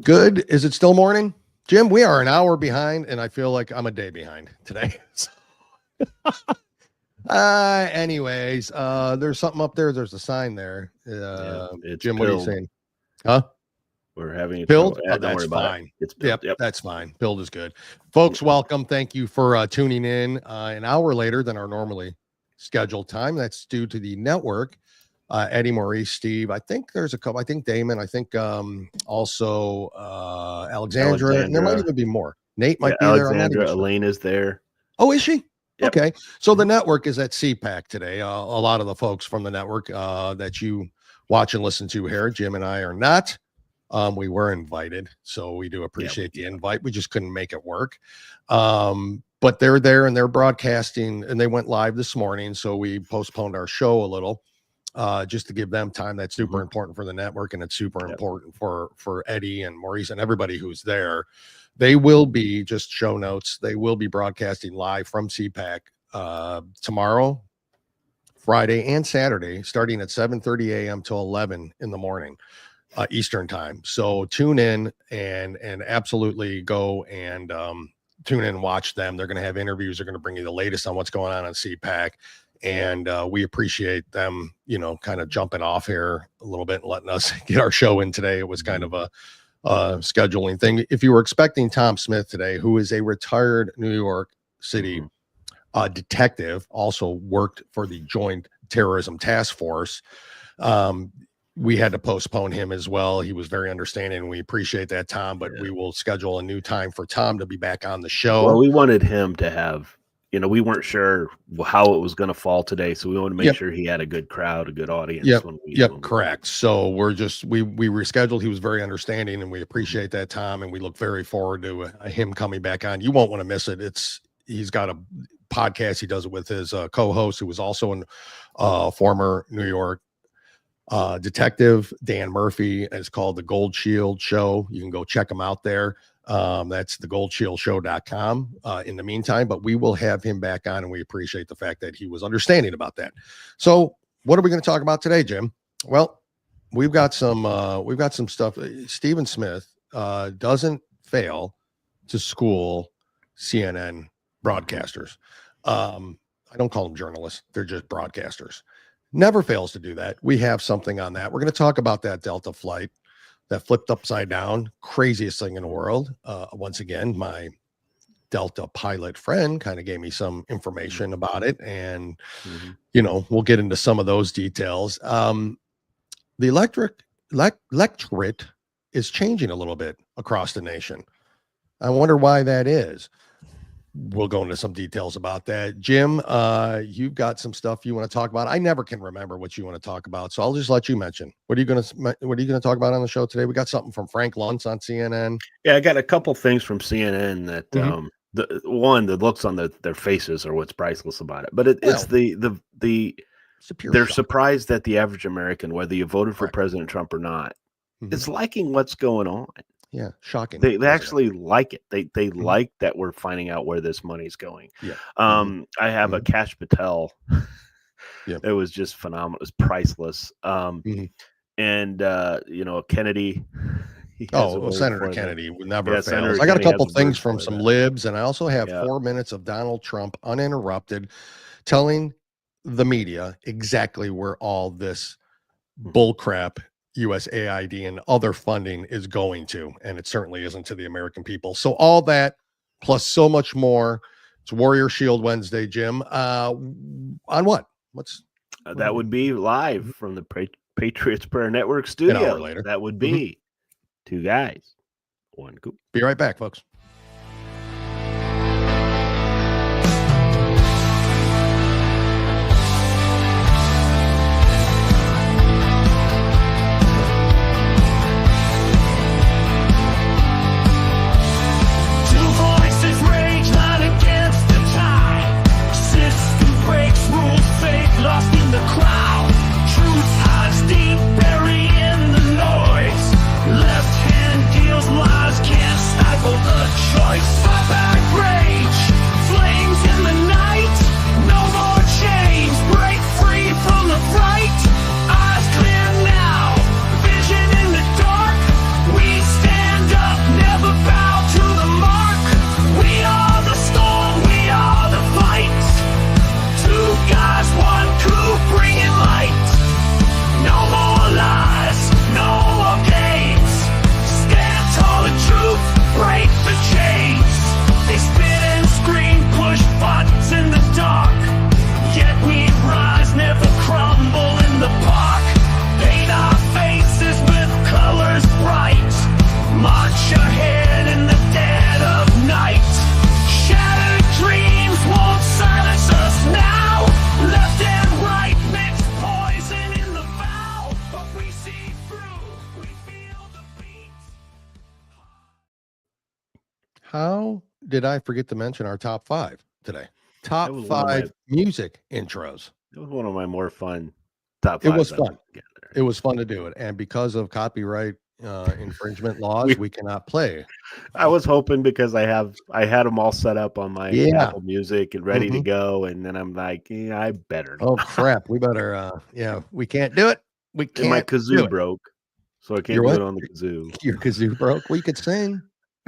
Good. Is it still morning? Jim, we are an hour behind, and I feel like I'm a day behind today. Anyways, there's something up there. There's a sign there. Jim, what are you saying? Huh? We're having a build. Yeah, don't worry about fine. It's build. Yep, that's fine. Build is good. Folks, welcome. Thank you for tuning in an hour later than our normally scheduled time. That's due to the network. Eddie, Maurice, Steve. I think there's a couple. I think Damon. I think also Alexandra. And there might even be more. Nate might be there. Alexandra, Elaine is there. Oh, is she? Yep. Okay. So the network is at CPAC today. A lot of the folks from the network that you watch and listen to here, Jim and I are not. We were invited, so we do appreciate the invite. We just couldn't make it work. But they're there and they're broadcasting, and they went live this morning. So we postponed our show a little. Just to give them time. That's super important for the network, and it's super important for Eddie and Maurice and everybody who's there. They will be, just show notes, they will be broadcasting live from CPAC tomorrow, Friday, and Saturday, starting at 7:30 a.m. till 11 in the morning Eastern time. So tune in and absolutely go and tune in and watch them. They're going to have interviews. They're going to bring you the latest on what's going on CPAC. And we appreciate them, kind of jumping off here a little bit and letting us get our show in today. It was kind of a scheduling thing. If you were expecting Tom Smith today, who is a retired New York City detective, also worked for the Joint Terrorism Task Force, we had to postpone him as well. He was very understanding, and we appreciate that, Tom, but we will schedule a new time for Tom to be back on the show. Well, we wanted him to have... we weren't sure how it was going to fall today, so we wanted to make sure he had a good crowd, a good audience. Correct. So we rescheduled. He was very understanding, and we appreciate that, Tom, and we look very forward to him coming back on. You won't want to miss it. He's got a podcast. He does it with his co-host, who was also a former New York detective, Dan Murphy. It's called the Gold Shield Show. You can go check him out there. That's the goldshieldShow.com in the meantime, but we will have him back on, and we appreciate the fact that he was understanding about that. So what are we going to talk about today, Jim? Well, we've got some stuff. Stephen Smith doesn't fail to school CNN broadcasters. I don't call them journalists. They're just broadcasters. Never fails to do that. We have something on that. We're going to talk about that Delta flight that flipped upside down, craziest thing in the world. Once again, my Delta pilot friend kind of gave me some information about it, and we'll get into some of those details. The electorate is changing a little bit across the nation. I wonder why that is. We'll go into some details about that. Jim, you've got some stuff you want to talk about. I never can remember what you want to talk about, so I'll just let you mention. What are you going to talk about on the show today? We got something from Frank Luntz on CNN. Yeah, I got a couple things from CNN that the one, the looks on their faces are what's priceless about it. But it's they're surprised that the average American, whether you voted for President Trump or not, is liking what's going on. Yeah, shocking. They actually like it. They like that we're finding out where this money's going. Yeah. I have a Kash Patel. It was just phenomenal. It was priceless. And Kennedy. Senator Kennedy never fails. I got a couple things from some libs, and I also have 4 minutes of Donald Trump uninterrupted telling the media exactly where all this bullcrap USAID and other funding is going to, and it certainly isn't to the American people. So all that plus so much more. It's Warrior Shield Wednesday, Jim. On what? That would be live from the Patriots Prayer Network studio. An hour later. That would be two guys, one coup. Be right back, folks. Lost in the crowd, truth hides deep, bury in the noise. Left hand deals lies, can't stifle the how did I forget to mention our top 5 today? Top 5 music intros. It was one of my more fun top 5s. It was fun. It was fun to do it. And because of copyright infringement laws, we cannot play. I was hoping because I had them all set up on my Apple Music and ready to go. And then I'm like, yeah, I better. Oh, crap. We better, we can't do it. We can't. And my kazoo broke. So I can't do it on the kazoo. Your kazoo broke. We could sing.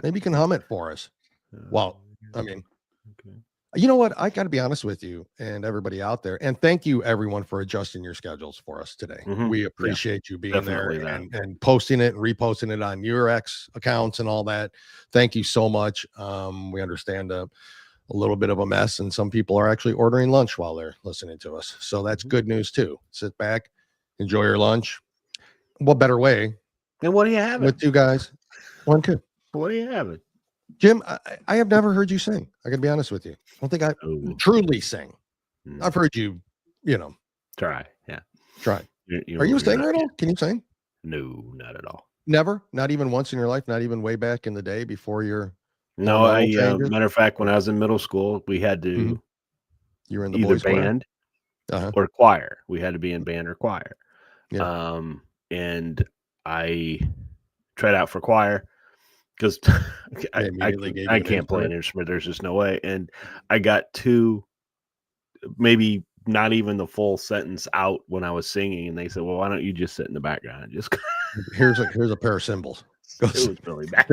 Maybe you can hum it for us. Well, I mean, you know what? I got to be honest with you and everybody out there. And thank you, everyone, for adjusting your schedules for us today. We appreciate you being there and posting it and reposting it on your X accounts and all that. Thank you so much. We understand a little bit of a mess, and some people are actually ordering lunch while they're listening to us. So that's good news, too. Sit back, enjoy your lunch. What better way? And what do you have? With you guys. 1, 2. What do you have? Jim, I have never heard you sing. I gotta be honest with you. I don't think I truly sing. I've heard you, try. Yeah. Try. Are you a singer at all? Can you sing? No, not at all. Never? Not even once in your life? Not even way back in the day before your No, matter of fact, when I was in middle school, we had to you were in the either boys band or choir. We had to be in band or choir. Yeah. And I tried out for choir because I can't play an instrument. There's just no way. And I got 2, maybe not even the full sentence out when I was singing. And they said, well, why don't you just sit in the background and just here's a pair of cymbals. It was really bad.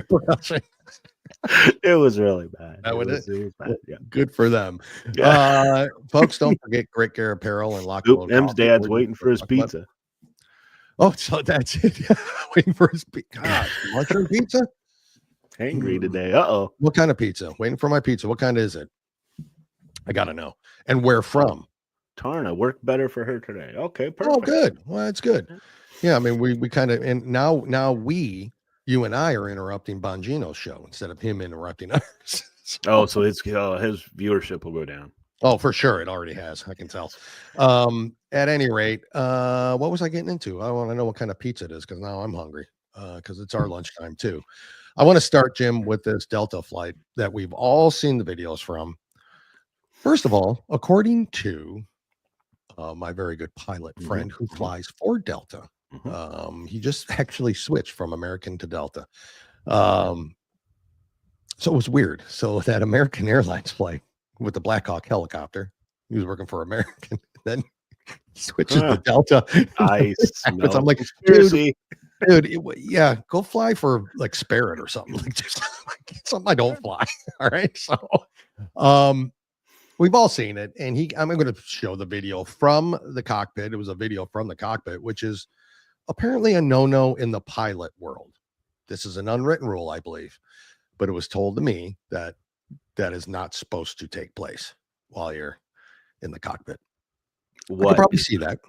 It was really bad. It was bad. Yeah. Good for them. Yeah. Folks, don't forget Great Gear Apparel and Lock. M's dad's waiting for his pizza. Oh, so that's it. Waiting for his pizza. God, mushroom pizza? Hangry today. Uh-oh. What kind of pizza? Waiting for my pizza. What kind is it? I gotta know. And where from? Tarna worked better for her today. Okay, perfect. Oh, good. Well, that's good. Yeah, I mean, we kind of, and now you and I are interrupting Bongino's show instead of him interrupting ours. So his viewership will go down. Oh, for sure. It already has. I can tell. At any rate, what was I getting into? I want to know what kind of pizza it is because now I'm hungry because it's our lunchtime too. I want to start, Jim, with this Delta flight that we've all seen the videos from. First of all, according to my very good pilot friend who flies for Delta, he just actually switched from American to Delta. So it was weird. So that American Airlines flight with the Black Hawk helicopter, he was working for American, then switches to Delta. I'm like, dude, yeah, go fly for like Spirit or something, like just something I don't fly. All right, so we've all seen it, and I'm going to show the video from the cockpit. It was a video from the cockpit, which is apparently a no-no in the pilot world. This is an unwritten rule, I believe, but it was told to me that is not supposed to take place while you're in the cockpit. I can probably see that.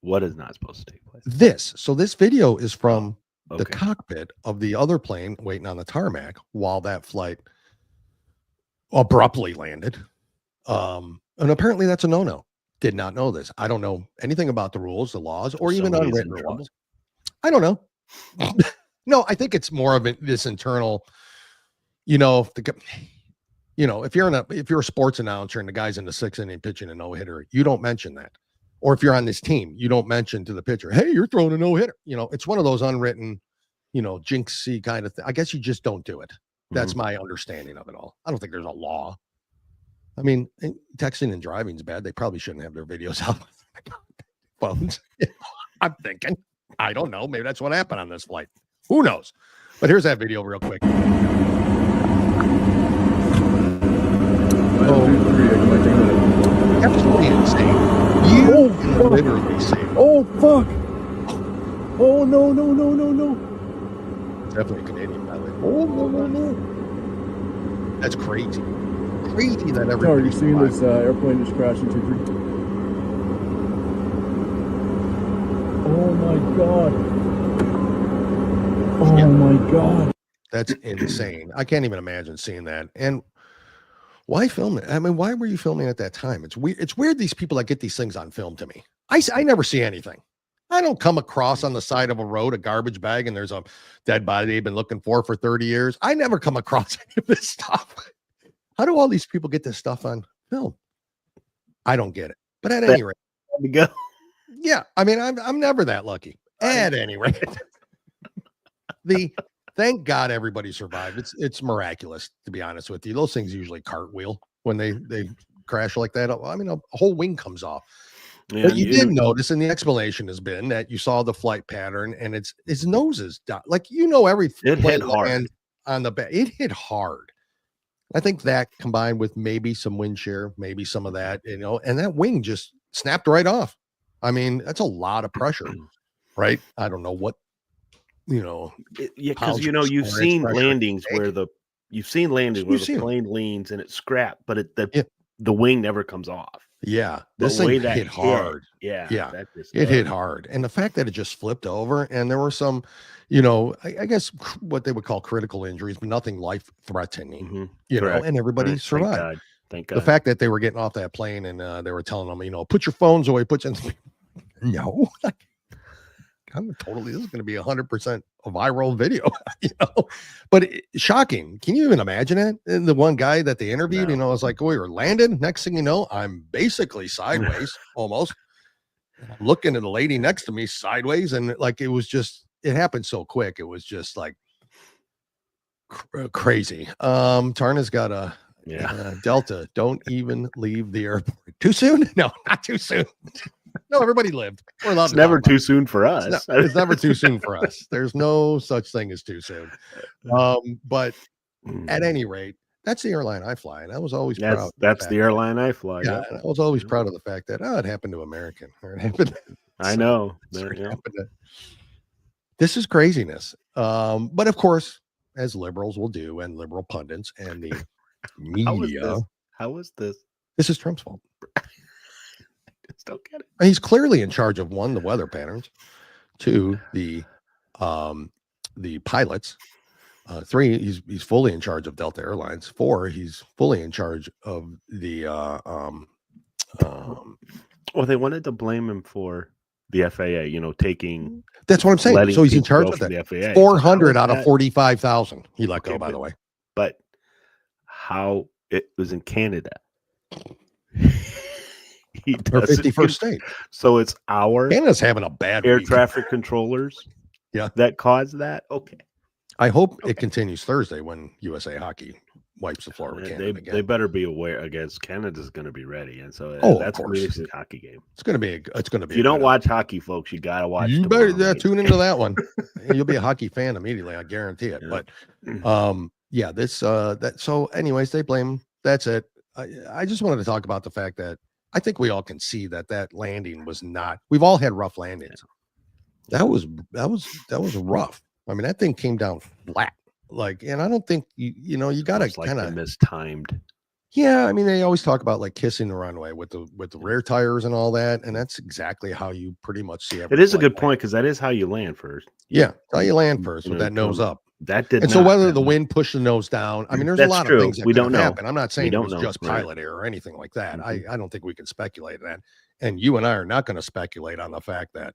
What is not supposed to take place? This video is from the cockpit of the other plane waiting on the tarmac while that flight abruptly landed. And apparently that's a no-no. Did not know this. I don't know anything about the rules, the laws, or even unwritten laws. I don't know. No, I think it's more of this internal, if you're a sports announcer and the guy's in the 6th inning pitching a no-hitter, you don't mention that. Or if you're on this team, you don't mention to the pitcher, hey, you're throwing a no-hitter. It's one of those unwritten, jinxy kind of thing. I guess you just don't do it. That's my understanding of it all. I don't think there's a law. I mean, texting and driving is bad. They probably shouldn't have their videos out on phones. I'm thinking. I don't know. Maybe that's what happened on this flight. Who knows? But here's that video real quick. Absolutely insane. You literally say, oh, fuck. Oh, no. Definitely a Canadian pilot. Oh, no. That's crazy. Crazy that everybody. Are you seeing this airplane just crash into 3? Oh, my God. Oh, my God. That's insane. I can't even imagine seeing that. And why film it? I mean, why were you filming at that time? It's weird. It's weird these people that get these things on film to me. I never see anything. I don't come across on the side of a road a garbage bag and there's a dead body they've been looking for 30 years. I never come across any of this stuff. How do all these people get this stuff on film? I don't get it. But at any rate, we go. Yeah, I mean, I'm never that lucky. At any rate, thank God everybody survived. It's miraculous, to be honest with you. Those things usually cartwheel when they crash like that. I mean, a whole wing comes off. Yeah, but you did notice, and the explanation has been that you saw the flight pattern, and his nose is down. Like, every it hit hard on the back. It hit hard. I think that combined with maybe some wind shear, maybe some of that, and that wing just snapped right off. I mean, that's a lot of pressure, right? I don't know what, yeah, because you've seen landings where the plane leans and it's scrapped, but the wing never comes off. Yeah, this thing hit hard. Yeah, it hit hard, and the fact that it just flipped over, and there were some, I guess what they would call critical injuries, but nothing life threatening. And everybody survived. Thank God. The fact that they were getting off that plane and they were telling them, put your phones away. No, this is going to be 100% a viral video, but shocking. Can you even imagine it? And the one guy that they interviewed, was like, we were landed. Next thing you know, I'm basically sideways almost. I'm looking at the lady next to me sideways. And it happened so quick. It was just like crazy. Tarna's got a Delta. Don't even leave the airport. Too soon? No, not too soon. No, everybody lived. It's never too soon for us. It's never too soon for us. There's no such thing as too soon. But at any rate, that's the airline I fly, and I was always proud. That's the airline I fly. Yeah, I was always proud of the fact that it happened to American. Or it happened. I know. This is craziness. But of course, as liberals will do, and liberal pundits and the media. How is this? This is Trump's fault. Don't get it. He's clearly in charge of 1, the weather patterns, 2, the pilots, 3, he's fully in charge of Delta Airlines, 4, he's fully in charge of the well, they wanted to blame him for the FAA, taking. That's what I'm saying. So he's in charge of that. The FAA. 400 out of 45,000 he let go, by the way. But how it was in Canada. Our 51st state. So it's our Canada's having a bad air week. traffic controllers that caused that. Okay. I hope it continues Thursday when USA Hockey wipes the floor with Canada again. They better be aware, I guess Canada's going to be ready. And so that's a really good hockey game. It's going to be if you don't watch hockey, folks, you got to watch. You better tune into that one. You'll be a hockey fan immediately. I guarantee it. Yeah. But so anyways, they blame. That's it. I just wanted to talk about the fact that I think we all can see that landing was not. We've all had rough landings. That was rough. I mean, that thing came down flat. And I don't think you got to kind of mistimed. Yeah, I mean, they always talk about kissing the runway with the rear tires and all that, and that's exactly how you pretty much see everything. It is a good point because that is how you land first. Yeah, how you land first with that nose up. That did. And so whether the wind pushed the nose down, I mean, there's a lot of things that we don't know. Happen. I'm not saying it was just pilot error or anything like that. I don't think we can speculate that. And you and I are not going to speculate on the fact that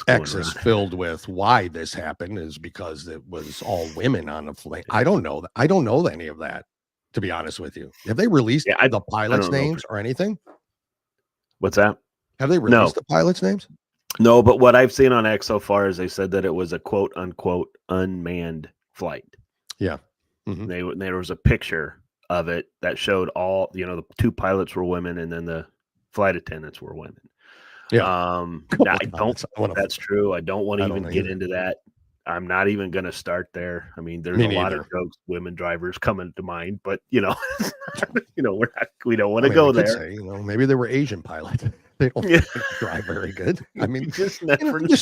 X is filled with why this happened is because it was all women on the plane. I don't know. I don't know any of that, to be honest with you. Have they released the pilots' names or anything? What's that? Have they released the pilots' names? No, but what I've seen on X so far is they said that it was a quote unquote unmanned flight. Yeah. Mm-hmm. There was a picture of it that showed all, the 2 pilots were women and then the flight attendants were women. Yeah. That's true. I don't want to even get into that. I'm not even going to start there. I mean, there's a lot of jokes, women drivers coming to mind, but we don't want to go there. Say, maybe they were Asian pilots. They don't drive very good. I mean, just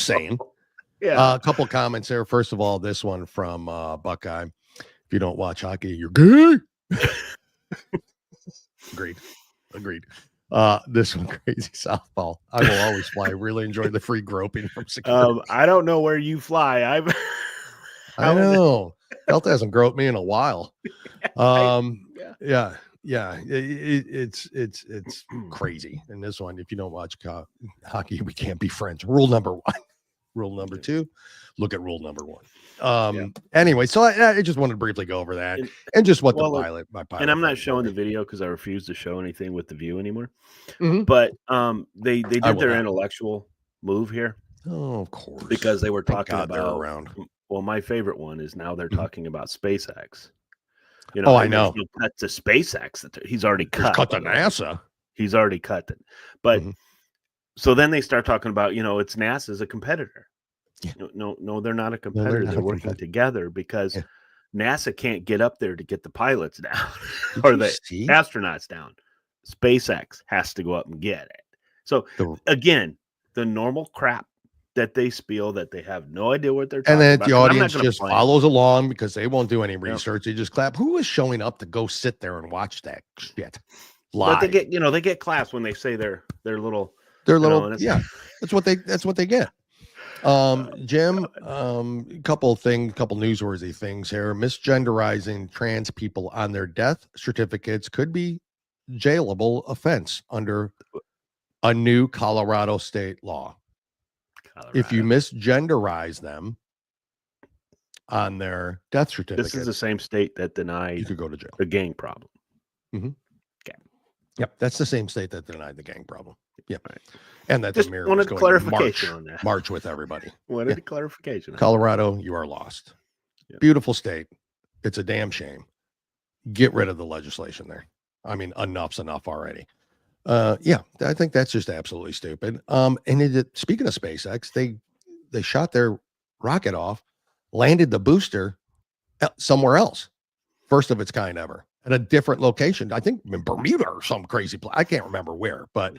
saying. Yeah. A couple comments there. First of all, this one from Buckeye. If you don't watch hockey, you're gay. Agreed. This one, crazy softball. I will always fly. Really enjoy the free groping from security. I don't know where you fly. I know. Delta hasn't groped me in a while. Yeah. yeah, it's crazy. And this one, if you don't watch hockey, we can't be friends. Rule number 1. Rule number 2, look at rule number 1. Anyway, so I just wanted to briefly go over that and just what my pilot. And I'm not showing the video because I refuse to show anything with the view anymore. Mm-hmm. But they did their intellectual move here. Oh, of course, because they were talking about around. Well, my favorite one is now they're talking about SpaceX. I know. No cut to SpaceX. He's already cut. Cut to NASA. He's already cut it. But so then they start talking about, it's NASA's a competitor. Yeah. No, they're not a competitor. They're working together because NASA can't get up there to get the pilots down or the astronauts down. SpaceX has to go up and get it. So again, the normal crap that they spiel that they have no idea what they're talking about. And then the audience just follows along because they won't do any research. They just clap. Who is showing up to go sit there and watch that shit live? But they get claps when they say their little. That's what they get. Jim, couple newsworthy things here. Misgenderizing trans people on their death certificates could be jailable offense under a new Colorado state law. If you misgenderize them on their death certificate, this is the same state that denied you could go to jail. The gang problem. Mm-hmm. Okay. Yep, that's the same state that denied the gang problem. Yep, right. And that just the mayor wanted was going clarification to on that. March with everybody. Wanted clarification. Colorado, you are lost. Yep. Beautiful state. It's a damn shame. Get rid of the legislation there. I mean, enough's enough already. I think that's just absolutely stupid. And speaking of SpaceX, they shot their rocket off, landed the booster somewhere else, first of its kind ever, at a different location. I think in Bermuda or some crazy place. I can't remember where, but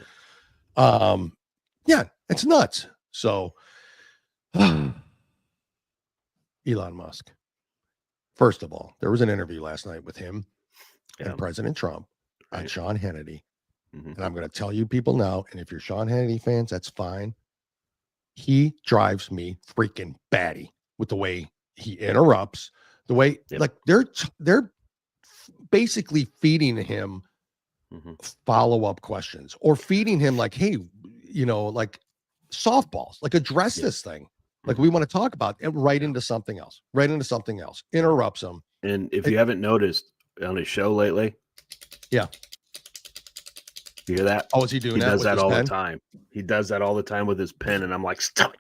it's nuts. So Elon Musk. First of all, there was an interview last night with him and President Trump on Sean Hannity. Mm-hmm. And I'm going to tell you people now, and if you're Sean Hannity fans, that's fine. He drives me freaking batty with the way he interrupts, the way like they're basically feeding him follow-up questions or feeding him like, hey, like softballs, like address this thing. Like we want to talk about and right into something else, interrupts him. And if you haven't noticed on his show lately, you hear that? Oh, is he doing that? He does that all the time. He does that all the time with his pen, and I'm like, stop it.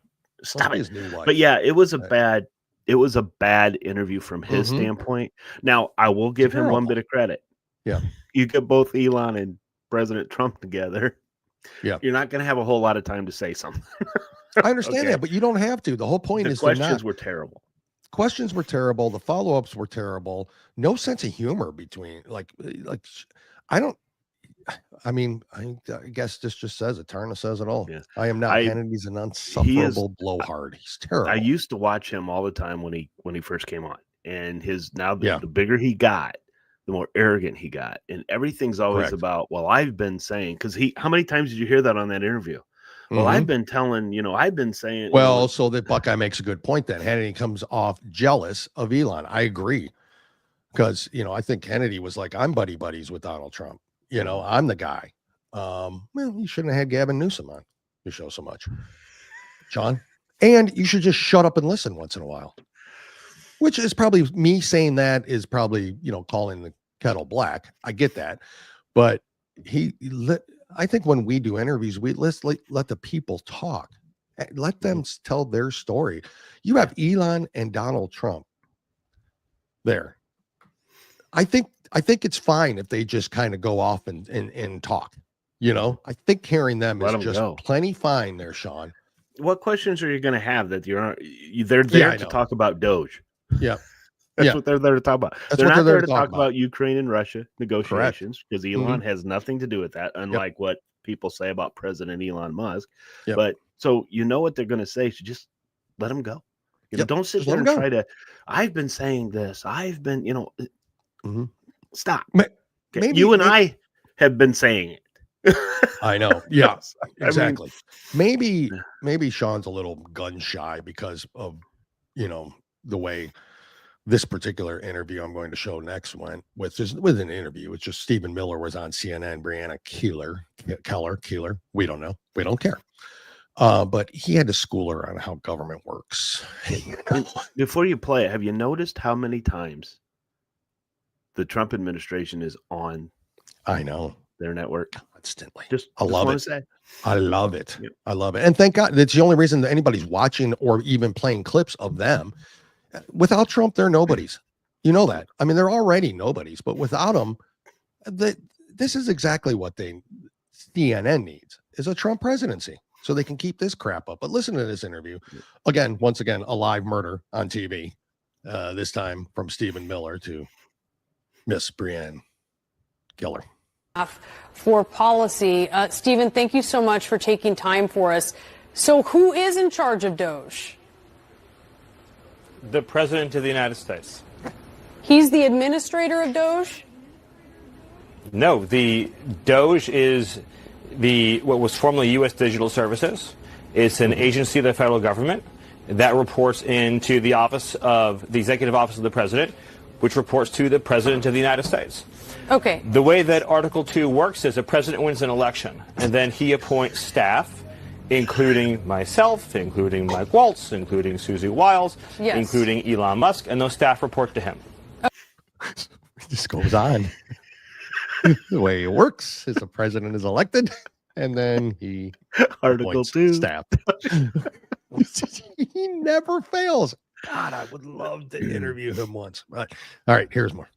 But it was a bad interview from his standpoint. Now, I will give him one bit of credit. Yeah, you get both Elon and President Trump together. Yeah, you're not going to have a whole lot of time to say something. I understand that, but you don't have to. The whole point is questions were terrible. Questions were terrible. The follow-ups were terrible. No sense of humor between like I guess this just says it. Tarna says it all. Yeah. I am not Hannity's an unsufferable blowhard. He's terrible. I used to watch him all the time when he first came on, and the bigger he got, the more arrogant he got, and everything's always about. Well, I've been saying because how many times did you hear that on that interview? Well, I've been telling, I've been saying. Well, so that Buckeye makes a good point. Then Hannity comes off jealous of Elon. I agree, because I think Hannity was like, I'm buddies with Donald Trump. I'm the guy. Well, you shouldn't have had Gavin Newsom on your show so much, John. And you should just shut up and listen once in a while. Which is probably me saying that is probably calling the kettle black. I get that, but I think when we do interviews, we let the people talk, let them tell their story. You have Elon and Donald Trump there. I think it's fine if they just kind of go off and talk. I think carrying them is just plenty fine there, Sean. What questions are you going to have that they're there to talk about Doge? Yeah. That's what they're there to talk about. They're not there to talk about Ukraine and Russia negotiations because Elon has nothing to do with that, unlike what people say about President Elon Musk. Yep. But so what they're going to say, so just let them go. Don't sit there and try to. I've been saying this. I've been, stop. Maybe you and I have been saying it. I know. Yeah, exactly. Maybe Sean's a little gun shy because of the way this particular interview I'm going to show next went with an interview. It's just Stephen Miller was on CNN, Breonna Keeler. We don't know. We don't care. But he had to school her on how government works. Before you play it, have you noticed how many times the Trump administration is on their network constantly? I love it. I love it. Yep. I love it. And thank God that's the only reason that anybody's watching or even playing clips of them. Without Trump, they're nobodies. You know that. I mean, they're already nobodies, but without them, this is exactly what CNN needs, is a Trump presidency, so they can keep this crap up. But listen to this interview. Once again, a live murder on TV, this time from Stephen Miller to Miss Breonna Keeler. For policy. Stephen, thank you so much for taking time for us. So who is in charge of DOJ? The President of the United States. He's the administrator of DOJ? No, the DOJ is what was formerly U.S. Digital Services. It's an agency of the federal government that reports into the Executive Office of the President, which reports to the President of the United States. Okay. The way that Article 2 works is a president wins an election, and then he appoints staff, including myself, including Mike Waltz, including Susie Wiles, including Elon Musk, and those staff report to him. It just goes on. The way it works is the president is elected, and then he Article 2 staff. He never fails. God, I would love to interview him once. But, all right, here's more.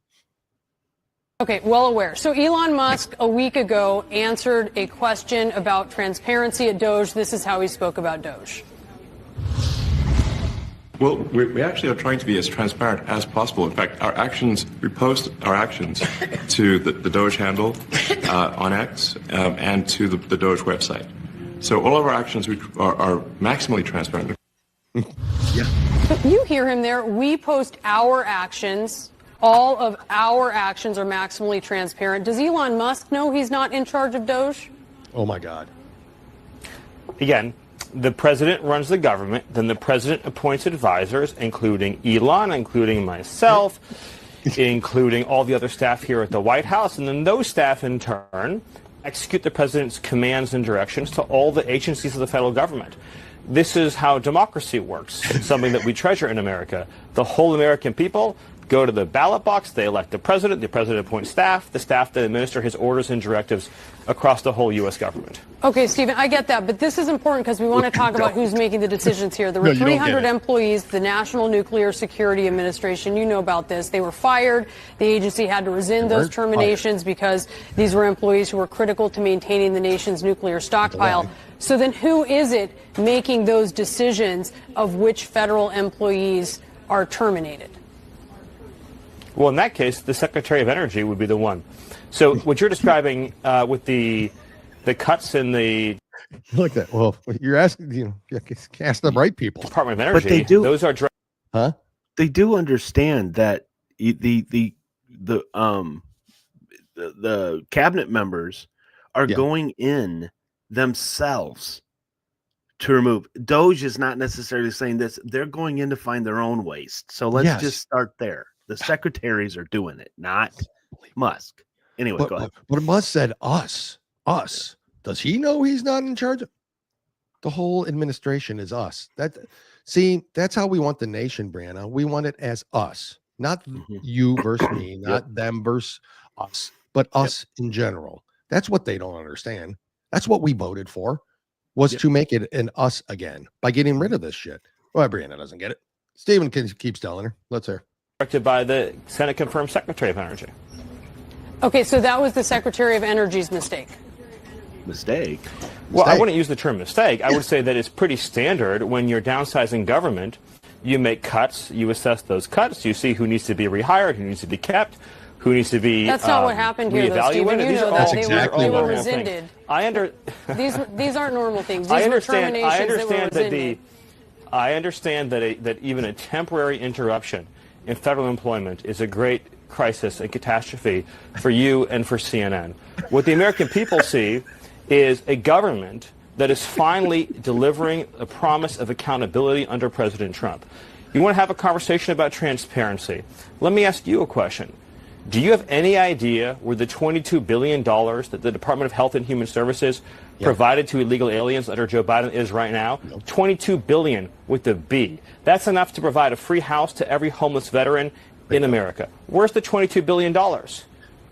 Okay, well aware. So Elon Musk a week ago answered a question about transparency at DOJ. This is how he spoke about DOJ. Well, we actually are trying to be as transparent as possible. In fact, we post our actions to the DOJ handle on X and to the DOJ website. So all of our actions are maximally transparent. Yeah. But you hear him there. We post our actions. All of our actions are maximally transparent. Does Elon Musk know he's not in charge of DOJ? Oh, my God. Again, the president runs the government. Then the president appoints advisors, including Elon, including myself, including all the other staff here at the White House. And then those staff, in turn, execute the president's commands and directions to all the agencies of the federal government. This is how democracy works, something that we treasure in America. The whole American people go to the ballot box, they elect the president appoints staff, the staff that administer his orders and directives across the whole U.S. government. Okay, Stephen, I get that, but this is important because we want to talk about who's making the decisions here. There were 300 employees, the National Nuclear Security Administration, you know about this. They were fired. The agency had to rescind those terminations because these were employees who were critical to maintaining the nation's nuclear stockpile. So then who is it making those decisions of which federal employees are terminated? Well, in that case, the Secretary of Energy would be the one. So what you're describing with the cuts in the Look at that. Well, you're asking, you ask the right people. Department of Energy. But they do. Those are They do understand that the cabinet members are going in themselves to remove. DOJ is not necessarily saying this. They're going in to find their own waste. So let's just start there. The secretaries are doing it, not Musk. Anyway, go ahead. But Musk said us. Does he know he's not in charge? The whole administration is us. That's how we want the nation, Brianna. We want it as us, not you versus me, not them versus us, but us in general. That's what they don't understand. That's what we voted for, was to make it an us again by getting rid of this shit. Well, Brianna doesn't get it. Stephen keeps telling her. Let's hear. Directed by the Senate confirmed Secretary of Energy. Okay, so that was the Secretary of Energy's mistake. Mistake? Well, I wouldn't use the term mistake. I would say that it's pretty standard when you're downsizing government. You make cuts, you assess those cuts, you see who needs to be rehired, who needs to be kept, who needs to be That's not what happened here, though, Stephen. You know that. They were rescinded. These aren't normal things. These were terminations that were rescinded. I understand that even a temporary interruption in federal employment is a great crisis and catastrophe for you and for CNN. What the American people see is a government that is finally delivering a promise of accountability under President Trump. You want to have a conversation about transparency. Let me ask you a question. Do you have any idea where the $22 billion that the Department of Health and Human Services provided to illegal aliens under Joe Biden is right now? Nope. $22 billion with a B. That's enough to provide a free house to every homeless veteran in America. Where's the $22 billion?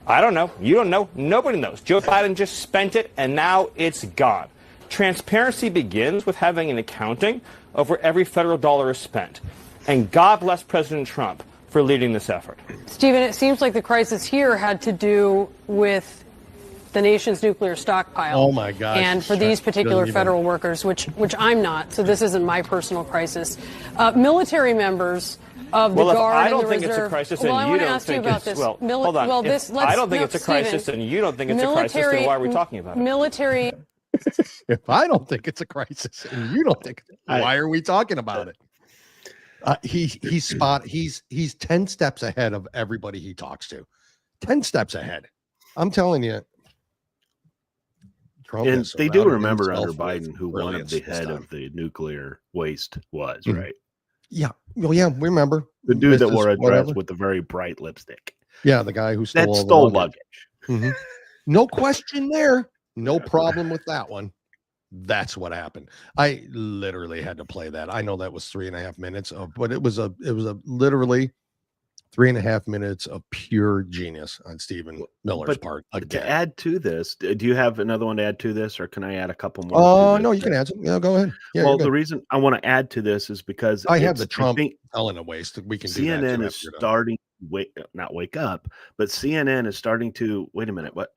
I don't know. You don't know. Nobody knows. Joe Biden just spent it, and now it's gone. Transparency begins with having an accounting of where every federal dollar is spent. And God bless President Trump for leading this effort. Stephen, it seems like the crisis here had to do with the nation's nuclear stockpile. Oh my gosh! And for these particular federal workers, which I'm not, so this isn't my personal crisis. Military members of the Guard I don't and the think Reserve. it's a crisis, well, and you don't think it's well, hold on. Well, I don't think it's a crisis, Stephen, and you don't think it's a crisis. Then why are we talking about it? Military. If I don't think it's a crisis, and you don't think, why are we talking about it? He's 10 steps ahead of everybody he talks to. 10 steps ahead. I'm telling you. Trump and they do remember under Biden who one of the head of the nuclear waste was, right? Yeah. Well, yeah, we remember. The dude that wore a dress with the very bright lipstick. Yeah, the guy who stole the luggage. Mm-hmm. No question there. No problem with that one. That's what happened. I literally had to play that. I know that was 3.5 minutes of, but it was a literally 3.5 minutes of pure genius on Stephen Miller's part. Again. To add to this, do you have another one to add to this, or can I add a couple more? Oh, no, you can add some. Yeah, go ahead. Yeah, well, the reason I want to add to this is because I have the Trump telling a waste. We can do that. CNN is starting to not wake up, but CNN is starting to wait a minute. What?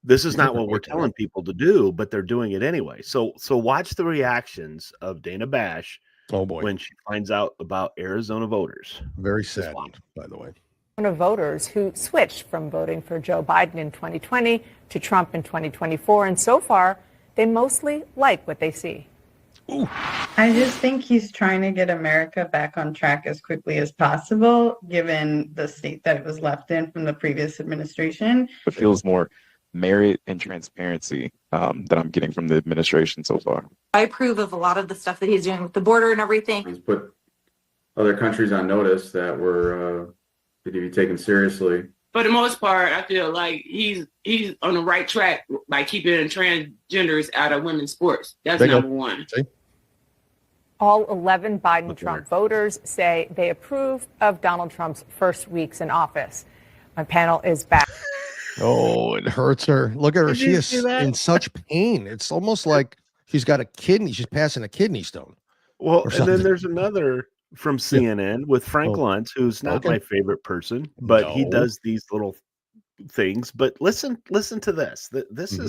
This is not what we're telling people to do, but they're doing it anyway. So watch the reactions of Dana Bash. Oh boy, when she finds out about Arizona voters. Very sad, by the way. Of voters who switched from voting for Joe Biden in 2020 to Trump in 2024, and so far they mostly like what they see. Ooh. I just think he's trying to get America back on track as quickly as possible, given the state that it was left in from the previous administration. It feels more merit and transparency that I'm getting from the administration so far. I approve of a lot of the stuff that he's doing with the border and everything. He's put other countries on notice that were to be taken seriously. For the most part, I feel like he's on the right track by keeping transgenders out of women's sports. That's number one. See? All 11 Biden-Trump voters say they approve of Donald Trump's first weeks in office. My panel is back. Oh, it hurts her. Look at her. She is in such pain. It's almost like she's got a kidney. She's passing a kidney stone. Well, and then there's another from CNN with Frank Luntz, who's not my favorite person, but he does these little things. But listen to this. This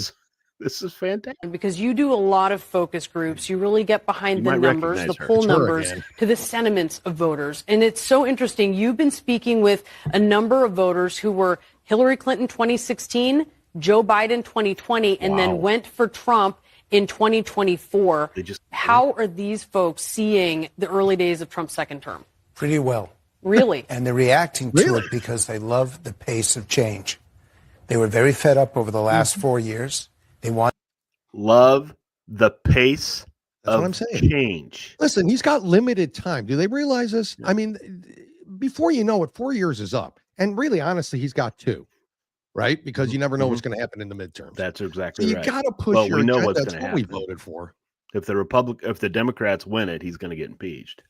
is fantastic. Because you do a lot of focus groups. You really get behind the numbers, the poll numbers, to the sentiments of voters. And it's so interesting. You've been speaking with a number of voters who were Hillary Clinton 2016, Joe Biden 2020, and then went for Trump in 2024. How are these folks seeing the early days of Trump's second term? Pretty well. Really? And they're reacting to it because they love the pace of change. They were very fed up over the last 4 years. They love the pace of change. Listen, he's got limited time. Do they realize this? I mean, before you know it, 4 years is up. And really, honestly, he's got 2, right? Because you never know what's going to happen in the midterms. That's exactly right. You got to push your we know agenda. what's That's going to what happen. we voted for. If the Democrats win it, he's going to get impeached.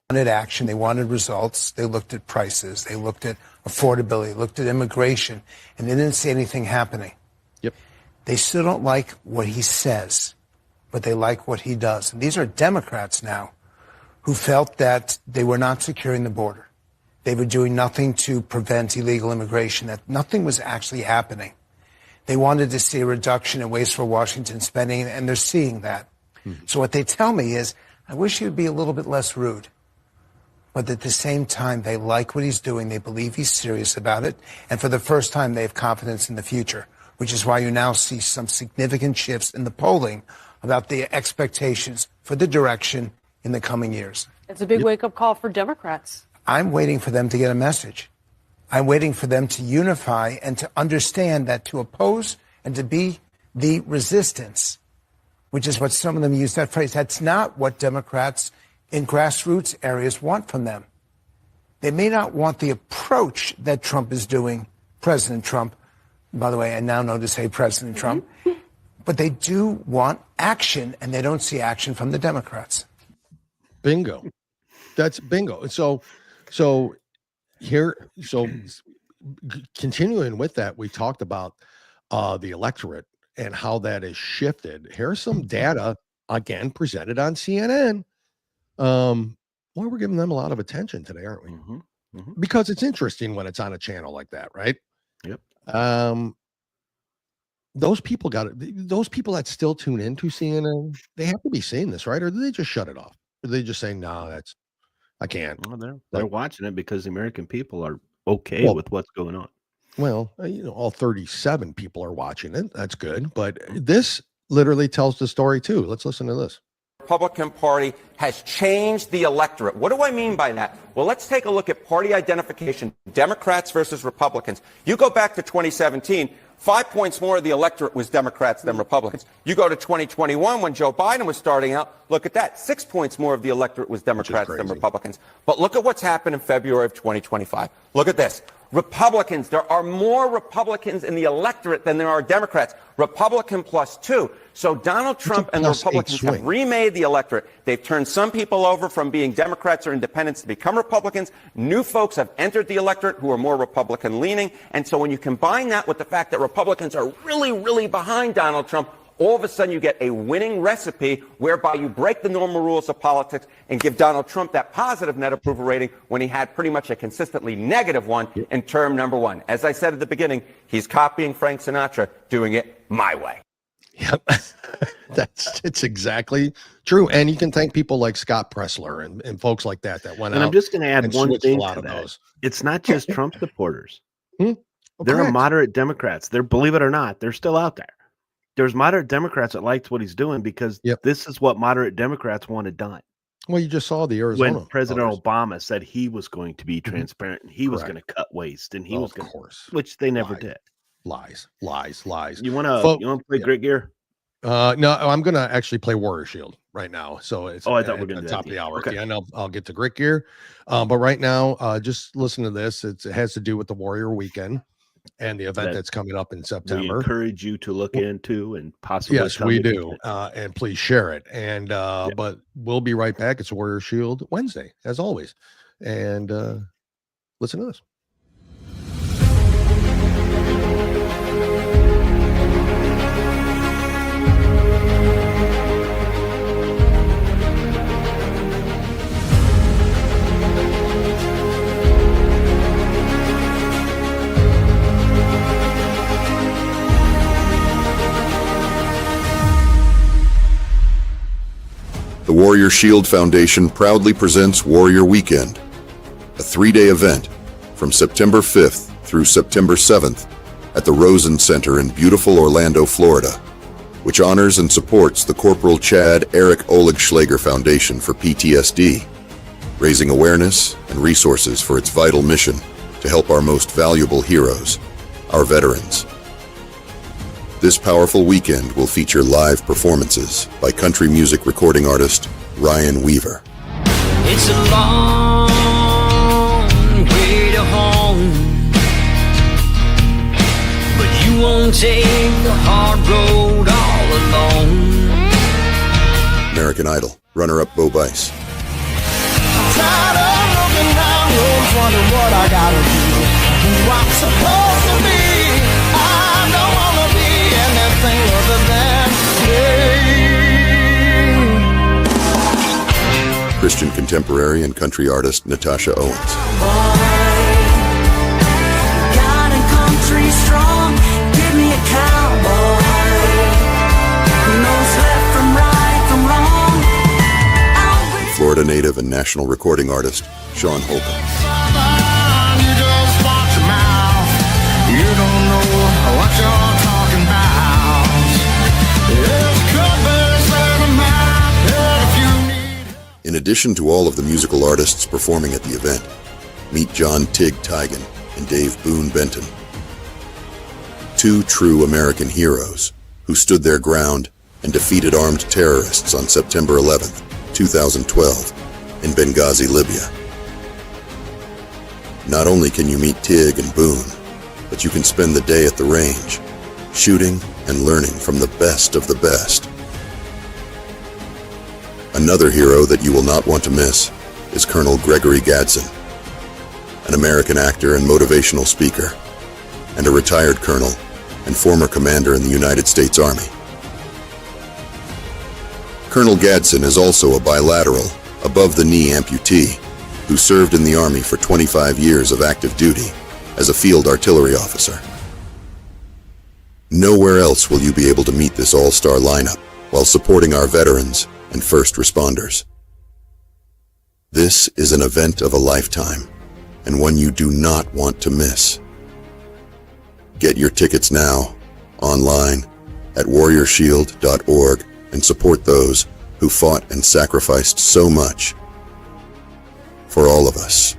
Wanted action. They wanted results. They looked at prices. They looked at affordability, looked at immigration, and they didn't see anything happening. Yep. They still don't like what he says, but they like what he does. And these are Democrats now who felt that they were not securing the border. They were doing nothing to prevent illegal immigration, that nothing was actually happening. They wanted to see a reduction in wasteful Washington spending, and they're seeing that. Mm-hmm. So what they tell me is, I wish you'd be a little bit less rude. But at the same time, they like what he's doing. They believe he's serious about it. And for the first time, they have confidence in the future, which is why you now see some significant shifts in the polling about the expectations for the direction in the coming years. It's a big wake-up call for Democrats. I'm waiting for them to get a message. I'm waiting for them to unify and to understand that to oppose and to be the resistance which is what some of them use that phrase. That's not what Democrats in grassroots areas want from them. They may not want the approach that Trump is doing, President Trump. By the way, I now know to say President Trump. But they do want action, and they don't see action from the Democrats. Bingo. That's bingo. So continuing with that, we talked about the electorate and how that has shifted. Here's some data, again, presented on CNN. Well, we're giving them a lot of attention today, aren't we? Because it's interesting when it's on a channel like that, right? Yep. Those people that still tune into CNN, they have to be seeing this, right? Or do they just shut it off? Or do they just say, no, I can't. Well, they're watching it because the American people are okay with what's going on. Well, all 37 people are watching it. That's good. But this literally tells the story too. Let's listen to this. Republican Party has changed the electorate. What do I mean by that? Well, let's take a look at party identification, Democrats versus Republicans. You go back to 2017, 5 points more of the electorate was Democrats than Republicans. You go to 2021 when Joe Biden was starting out, look at that, 6 points more of the electorate was Democrats than Republicans. But look at what's happened in February of 2025. Look at this. Republicans, there are more Republicans in the electorate than there are Democrats. Republican +2. So Donald Trump and the Republicans have remade the electorate. They've turned some people over from being Democrats or independents to become Republicans. New folks have entered the electorate who are more Republican leaning. And so when you combine that with the fact that Republicans are really, really behind Donald Trump, all of a sudden you get a winning recipe whereby you break the normal rules of politics and give Donald Trump that positive net approval rating when he had pretty much a consistently negative one in term number one. As I said at the beginning, he's copying Frank Sinatra, doing it my way. Yep. It's exactly true. And you can thank people like Scott Pressler and folks like that went out. And I'm just going to add one thing to that. Those. It's not just Trump supporters. There are moderate Democrats. Believe it or not, they're still out there. There's moderate Democrats that liked what he's doing because this is what moderate Democrats wanted done. Well, you just saw the Arizona. When President Obama said he was going to be transparent and he was going to cut waste and he was going to, which they never did. Lies. You want to play Grit Gear? No, I'm going to actually play Warrior Shield right now. So it's I thought we were going to top of the hour. Okay. Yeah, I'll get to Grit Gear. But right now, just listen to this. It has to do with the Warrior Weekend and the event that's coming up in September. We encourage you to look into and possibly. Yes, we do. And please share it. And but we'll be right back. It's Warrior Shield Wednesday, as always. And listen to this. The Warrior Shield Foundation proudly presents Warrior Weekend, a 3-day event from September 5th through September 7th at the Rosen Center in beautiful Orlando, Florida, which honors and supports the Corporal Chad Eric Oleg Schlager Foundation for PTSD, raising awareness and resources for its vital mission to help our most valuable heroes, our veterans. This powerful weekend will feature live performances by country music recording artist Ryan Weaver. It's a long way to home, but you won't take the hard road all alone. American Idol runner-up Bo Bice. I'm tired of looking down roads, wondering what I gotta do, who I'm supposed to be. I don't wanna be anything other than Christian contemporary and country artist Natasha Owens. God and country strong, give me a cowboy who knows left from right from wrong. Florida native and national recording artist Sean Holcomb. You just watch your mouth, you don't know what you're talking about. In addition to all of the musical artists performing at the event, meet John Tig Tigan and Dave Boone Benton. 2 true American heroes who stood their ground and defeated armed terrorists on September 11th, 2012, in Benghazi, Libya. Not only can you meet Tig and Boone, but you can spend the day at the range, shooting and learning from the best of the best. Another hero that you will not want to miss is Colonel Gregory Gadsden, an American actor and motivational speaker, and a retired colonel and former commander in the United States Army. Colonel Gadsden is also a bilateral, above-the-knee amputee who served in the Army for 25 years of active duty as a field artillery officer. Nowhere else will you be able to meet this all-star lineup while supporting our veterans and first responders. This is an event of a lifetime, and one you do not want to miss. Get your tickets now, online, at warriorshield.org, and support those who fought and sacrificed so much for all of us.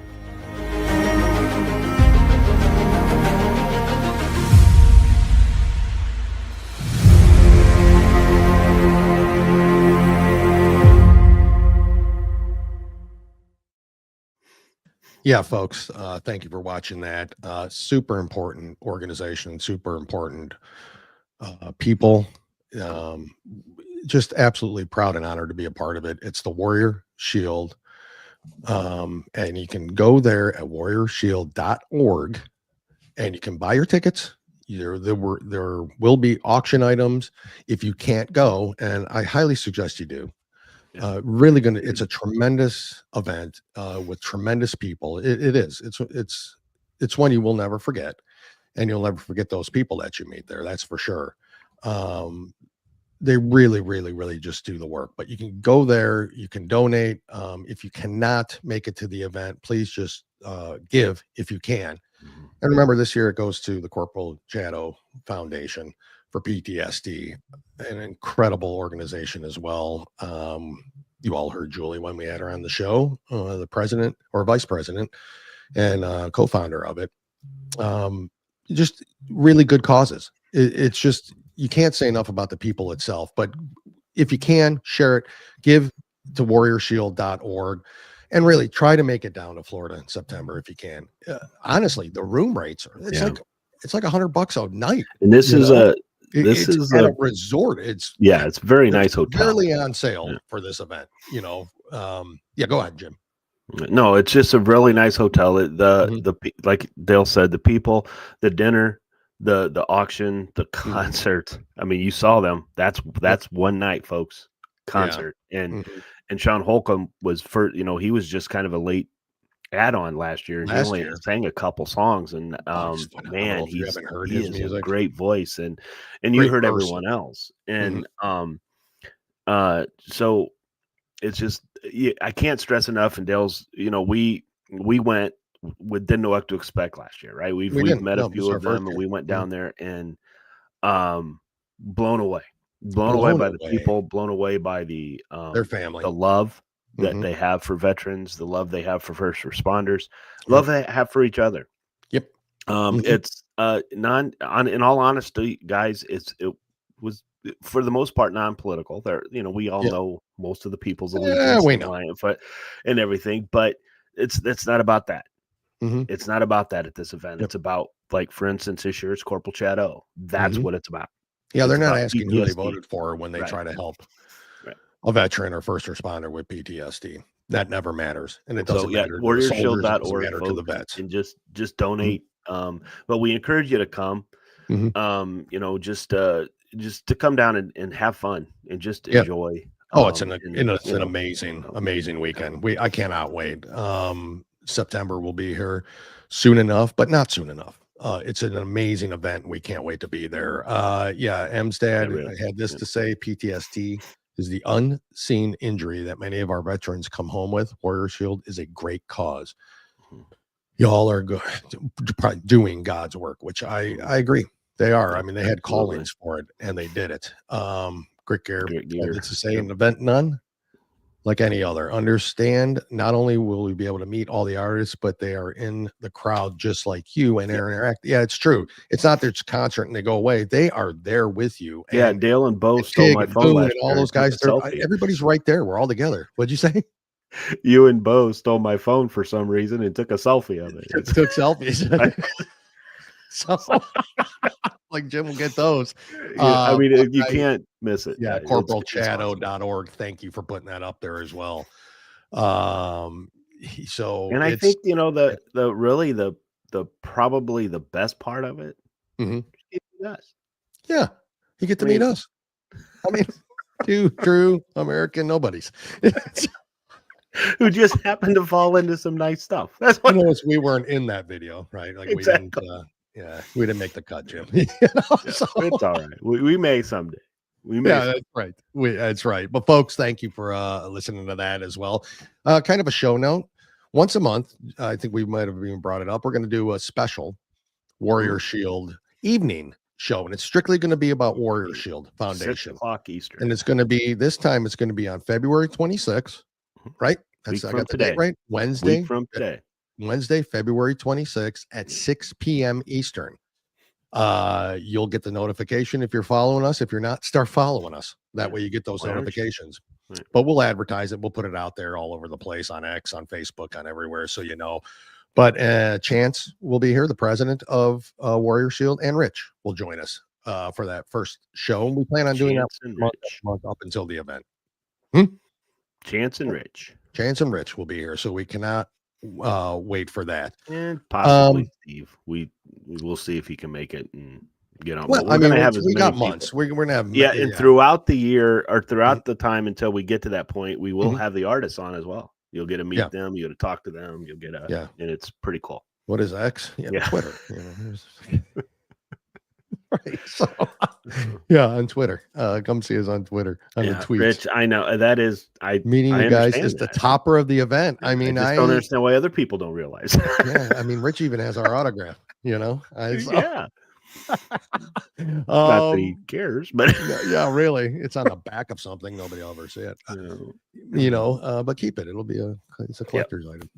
Yeah, folks, thank you for watching that. Super important organization, super important people. Just absolutely proud and honored to be a part of it. It's the Warrior Shield. And you can go there at warriorshield.org and you can buy your tickets. There will be auction items if you can't go, and I highly suggest you do. Really it's a tremendous event with tremendous people. It is. It's one you will never forget, and you'll never forget those people that you meet there. That's for sure. They really just do the work, but you can go there, you can donate. If you cannot make it to the event, please just give if you can. And remember, this year it goes to the Corporal Jado Foundation for PTSD, an incredible organization as well. You all heard Julie when we had her on the show, the president or vice president and co-founder of it. Just really good causes. It's just, you can't say enough about the people itself, but if you can, share it, give to warriorshield.org, and really try to make it down to Florida in September if you can. Honestly, the room rates are, it's like $100 a night. And this is a resort. It's very nice hotel. Barely on sale for this event, go ahead, Jim. No, it's just a really nice hotel. The like Dale said, the people, the dinner, the auction, the concert. I mean, you saw them. That's one night, folks. Concert. And Sean Holcomb was he was just kind of a late add-on last year. He only sang a couple songs, and man, he has a great voice, and you heard everyone else. And so it's just, I can't stress enough. And Dale's, we went didn't know what to expect last year, right? We've met a few of them, and we went down there and blown away by the people, blown away by the their family, the love that they have for veterans, the love they have for first responders, love they have for each other. Yep. It's in all honesty, guys, it was for the most part non-political. There, we all know most of the people's allegiance, we know, and everything, but it's not about that. It's not about that at this event. It's about, like, for instance, this year it's Corporal Chado. That's what it's about. Yeah, they're not asking who they voted for when they try to help a veteran or first responder with PTSD. That never matters, and it doesn't matter. warriorshield.org to the vets, and just donate. But we encourage you to come. Just to come down and have fun and just enjoy. It's an amazing weekend. I cannot wait. September will be here soon enough, but not soon enough. It's an amazing event. We can't wait to be there. M's dad had this to say: PTSD is the unseen injury that many of our veterans come home with. Warrior Shield is a great cause. Y'all are doing God's work, which I agree. They are. I mean, they had callings for it, and they did it. Great gear. To say an event none. like any other. Understand, not only will we be able to meet all the artists, but they are in the crowd just like you and interact. Yeah, it's true. It's not their concert and they go away. They are there with you. Yeah, and Dale and Bo stole my phone last and all year those and guys. took a selfie. Everybody's right there. We're all together. What'd you say? You and Bo stole my phone for some reason and took a selfie of it. Took selfies. So, like Jim will get those. I mean, you can't miss it. Yeah, corporalchado.org. Thank you for putting that up there as well. So, and I think the really the probably the best part of it. Us. Yeah, you get to meet us. I mean, two true American nobodies. Who just happened to fall into some nice stuff. That's what we weren't in that video, right? Like exactly. we didn't make the cut, Jim. So it's all right. We may someday. That's right. That's right. But folks, thank you for listening to that as well. Kind of a show note. Once a month, I think we might have even brought it up. We're going to do a special Warrior Shield evening show, and it's strictly going to be about Warrior Shield Foundation. 6:00 Eastern. And it's going to be this time. It's going to be on February 26th. Right? I got the date right. Wednesday. Week from today. Wednesday, February 26th at 6 p.m. Eastern. You'll get the notification if you're following us. If you're not, start following us. That way you get those notifications. Right. But we'll advertise it. We'll put it out there all over the place on X, on Facebook, on everywhere, so you know. But Chance will be here, the president of Warrior Shield, and Rich will join us for that first show. We plan on doing that month up until the event. Chance and Rich will be here, so we cannot wait for that. And possibly Steve. We will see if he can make it and get on. Well, we got months. We're gonna have and throughout the year or throughout the time until we get to that point, we will have the artists on as well. You'll get to meet them. You get to talk to them. You'll get and it's pretty cool. What is X? Twitter. Right. So, on Twitter. Come see us on Twitter on the tweets. Rich, I know that is meeting you guys is the topper of the event. I mean, I don't understand why other people don't realize. I mean, Rich even has our autograph. Not that he cares, but really, it's on the back of something. Nobody will ever see it. But keep it. It'll be it's a collector's item.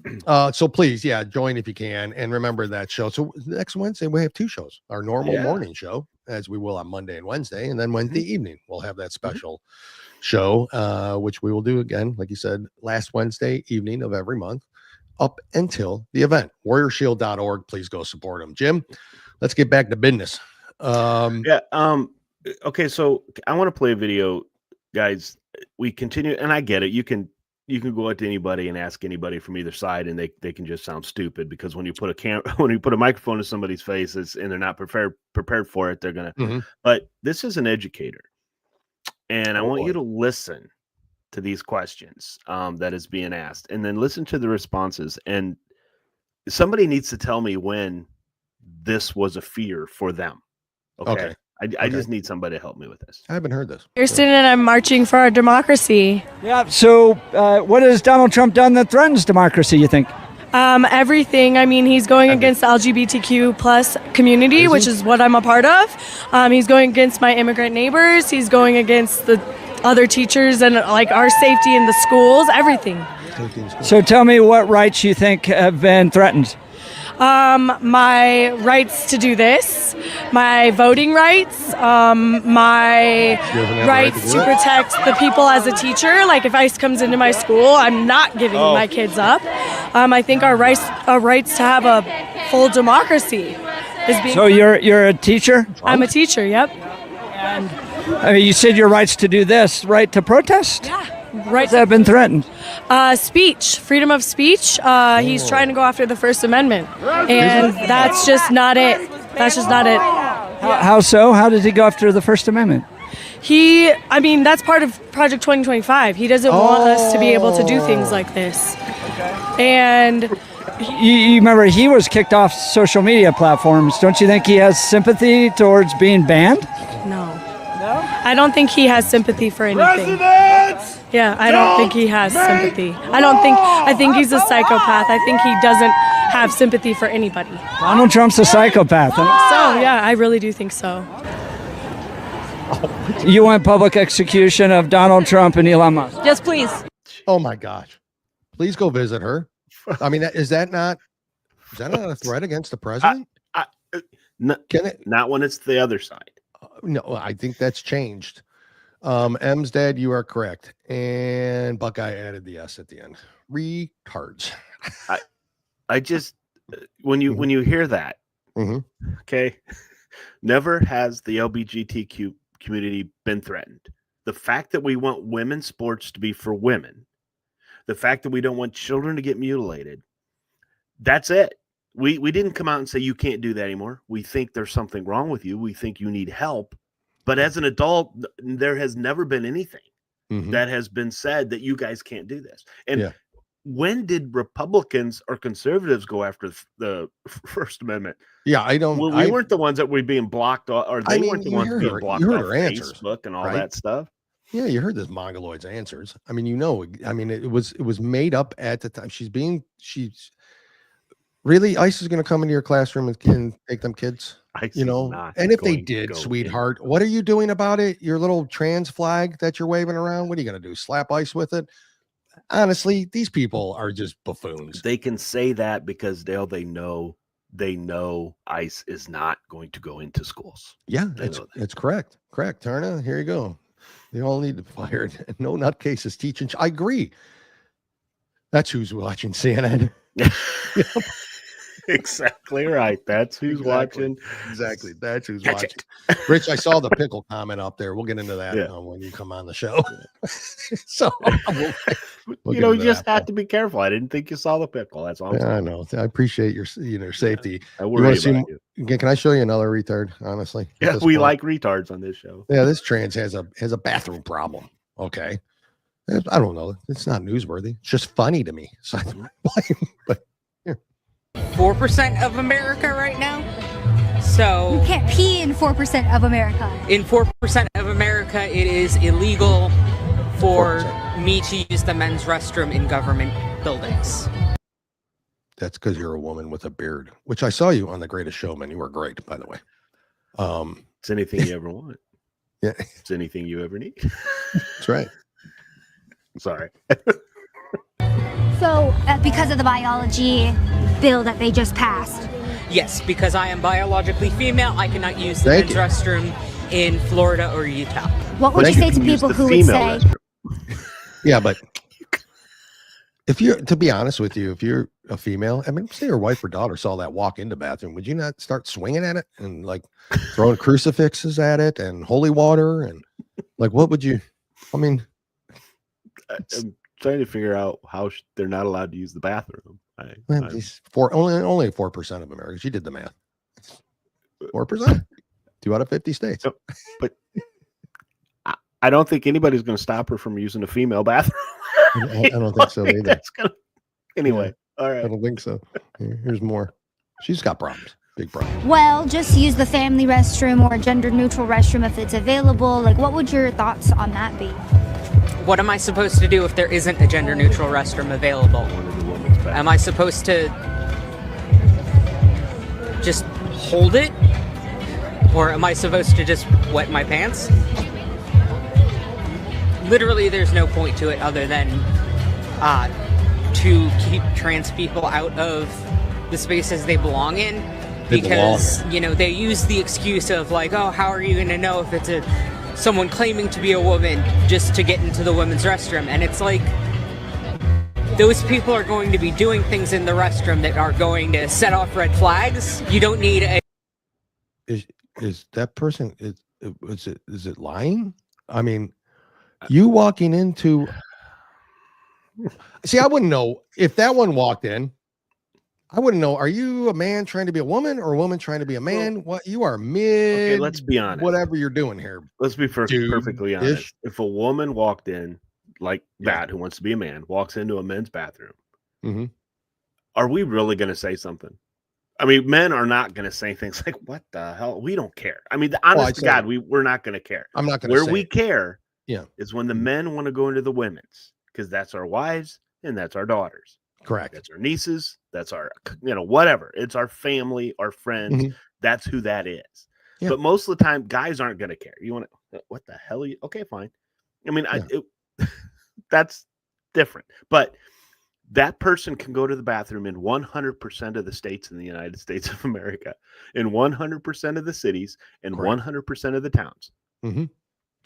So please, join if you can, and remember that show. So next Wednesday we have two shows: our normal morning show, as we will on Monday and Wednesday, and then Wednesday evening we'll have that special show, which we will do again, like you said, last Wednesday evening of every month, up until the event. WarriorShield.org. Please go support them, Jim. Let's get back to business. Okay, so I want to play a video, guys. We continue, and I get it. You can go out to anybody and ask anybody from either side, and they can just sound stupid, because when you put a microphone in somebody's face and they're not prepared for it, they're gonna. But this is an educator, and I want you to listen to these questions that is being asked, and then listen to the responses. And somebody needs to tell me when this was a fear for them. Okay. I just need somebody to help me with this. I haven't heard this. Kirsten and I'm marching for our democracy. Yeah. So what has Donald Trump done that threatens democracy, you think? Everything. I mean, he's going against the LGBTQ plus community, which is what I'm a part of. He's going against my immigrant neighbors. He's going against the other teachers and like our safety in the schools, everything. So tell me what rights you think have been threatened. My rights to do this, my voting rights, my rights to protect the people as a teacher. Like if ICE comes into my school, I'm not giving my kids up. I think our rights to have a full democracy is being. So you're a teacher? I'm a teacher. Yep. And I mean, you said your rights to do this, right to protest? Yeah. Right. Has that been threatened? Speech, freedom of speech. He's trying to go after the First Amendment, and that's just not it. That's just not it. How so? How does he go after the First Amendment? That's part of Project 2025. He doesn't want us to be able to do things like this. And you remember he was kicked off social media platforms. Don't you think he has sympathy towards being banned? No. I don't think he has sympathy for anything. Yeah, I don't think he has sympathy. I think he's a psychopath. I think he doesn't have sympathy for anybody. Donald Trump's a psychopath. So, yeah, I really do think so. You want public execution of Donald Trump and Elon Musk? Yes, please. Oh my gosh. Please go visit her. I mean, is that not a threat against the president? Not when it's the other side. No, I think that's changed. M's dad, you are correct. And Buckeye added the S at the end. Retards. I just when you hear that, okay, never has the LGBTQ community been threatened. The fact that we want women's sports to be for women, the fact that we don't want children to get mutilated, that's it. We didn't come out and say you can't do that anymore. We think there's something wrong with you. We think you need help. But as an adult, there has never been anything that has been said that you guys can't do this. And when did Republicans or conservatives go after the First Amendment? Yeah, I don't. Well, we weren't the ones that were being blocked, or they weren't the ones being blocked you off heard her answers, Facebook and all right? that stuff. Yeah, you heard this mongoloid's answers. I mean, it was made up at the time. She's really, ICE is going to come into your classroom and take them kids. And if they did, sweetheart, what are you doing about it? Your little trans flag that you're waving around, what are you going to do? Slap ICE with it? Honestly, these people are just buffoons. They can say that because Dale, they know ICE is not going to go into schools. Yeah, it's correct. Correct. Turner, here you go. They all need to be fired. No nutcases teaching. I agree. That's who's watching CNN. Exactly right. That's who's watching. Exactly. That's who's watching. Rich, I saw the pickle comment up there. We'll get into that when you come on the show. So you just have to be careful. I didn't think you saw the pickle. That's all. I know. I appreciate your safety. I worry about you. Can I show you another retard? Honestly, yeah, we like retards on this show. Yeah, this trans has a bathroom problem. Okay, I don't know. It's not newsworthy. It's just funny to me. So but 4% of America right now. So you can't pee in 4% of America. In 4% of America, it is illegal for 4%. Me to use the men's restroom in government buildings. That's because you're a woman with a beard, which I saw you on The Greatest Showman. You were great, by the way. It's anything you ever want. Yeah. It's anything you ever need. That's right. Sorry. So, because of the biology bill that they just passed. Yes, because I am biologically female, I cannot use the men's restroom in Florida or Utah. What would you say to people who would say? Yeah, but to be honest with you, if you're a female, I mean, say your wife or daughter saw that walk into bathroom, would you not start swinging at it and like throwing crucifixes at it and holy water and like what would you? I mean, I'm trying to figure out how they're not allowed to use the bathroom. Only 4% of America. She did the math. 4%. 2 out of 50 states. But I don't think anybody's going to stop her from using a female bathroom. I don't think so either. Anyway, all right. I don't think so. Here's more. She's got problems. Big problem. Well, just use the family restroom or a gender-neutral restroom if it's available. Like, what would your thoughts on that be? What am I supposed to do if there isn't a gender-neutral restroom available? Am I supposed to just hold it? Or am I supposed to just wet my pants? Literally, there's no point to it other than to keep trans people out of the spaces they belong in. Because, they use the excuse of like, oh, how are you going to know if it's someone claiming to be a woman just to get into the women's restroom? And it's like, those people are going to be doing things in the restroom that are going to set off red flags. You don't need a... Is that person, is it lying? I mean, you walking into... See, I wouldn't know if that one walked in. I wouldn't know. Are you a man trying to be a woman or a woman trying to be a man? What you are mid? Okay, let's be honest. Whatever you're doing here. Let's be perfectly honest. If a woman walked in like that, who wants to be a man, walks into a men's bathroom, are we really going to say something? I mean, men are not going to say things like, "What the hell?" We don't care. I mean, honest to God, we're not going to care. I'm not going to. Where we care, yeah, is when the men want to go into the women's, because that's our wives and that's our daughters. Correct. That's our nieces. That's our, whatever. It's our family, our friends. That's who that is. Yeah. But most of the time, guys aren't going to care. You want to, what the hell are you? Okay, fine. I mean, that's different. But that person can go to the bathroom in 100% of the states in the United States of America, in 100% of the cities, and 100% of the towns. Mm-hmm.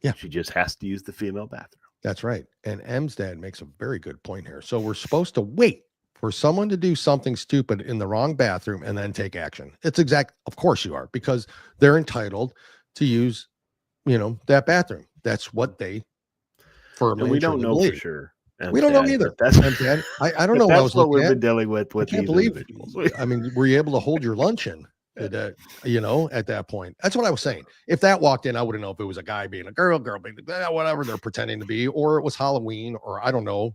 Yeah. She just has to use the female bathroom. That's right. And M's dad makes a very good point here. So we're supposed to wait for someone to do something stupid in the wrong bathroom and then take action. Of course you are, because they're entitled to use, that bathroom. That's what they firmly and we don't know believe. for sure. We don't know either. I don't know what I was what we've looking been at. dealing with I can't these believe. individuals. I mean, were you able to hold your luncheon? At that point? That's what I was saying. If that walked in, I wouldn't know if it was a guy being a girl being whatever they're pretending to be, or it was Halloween, or I don't know,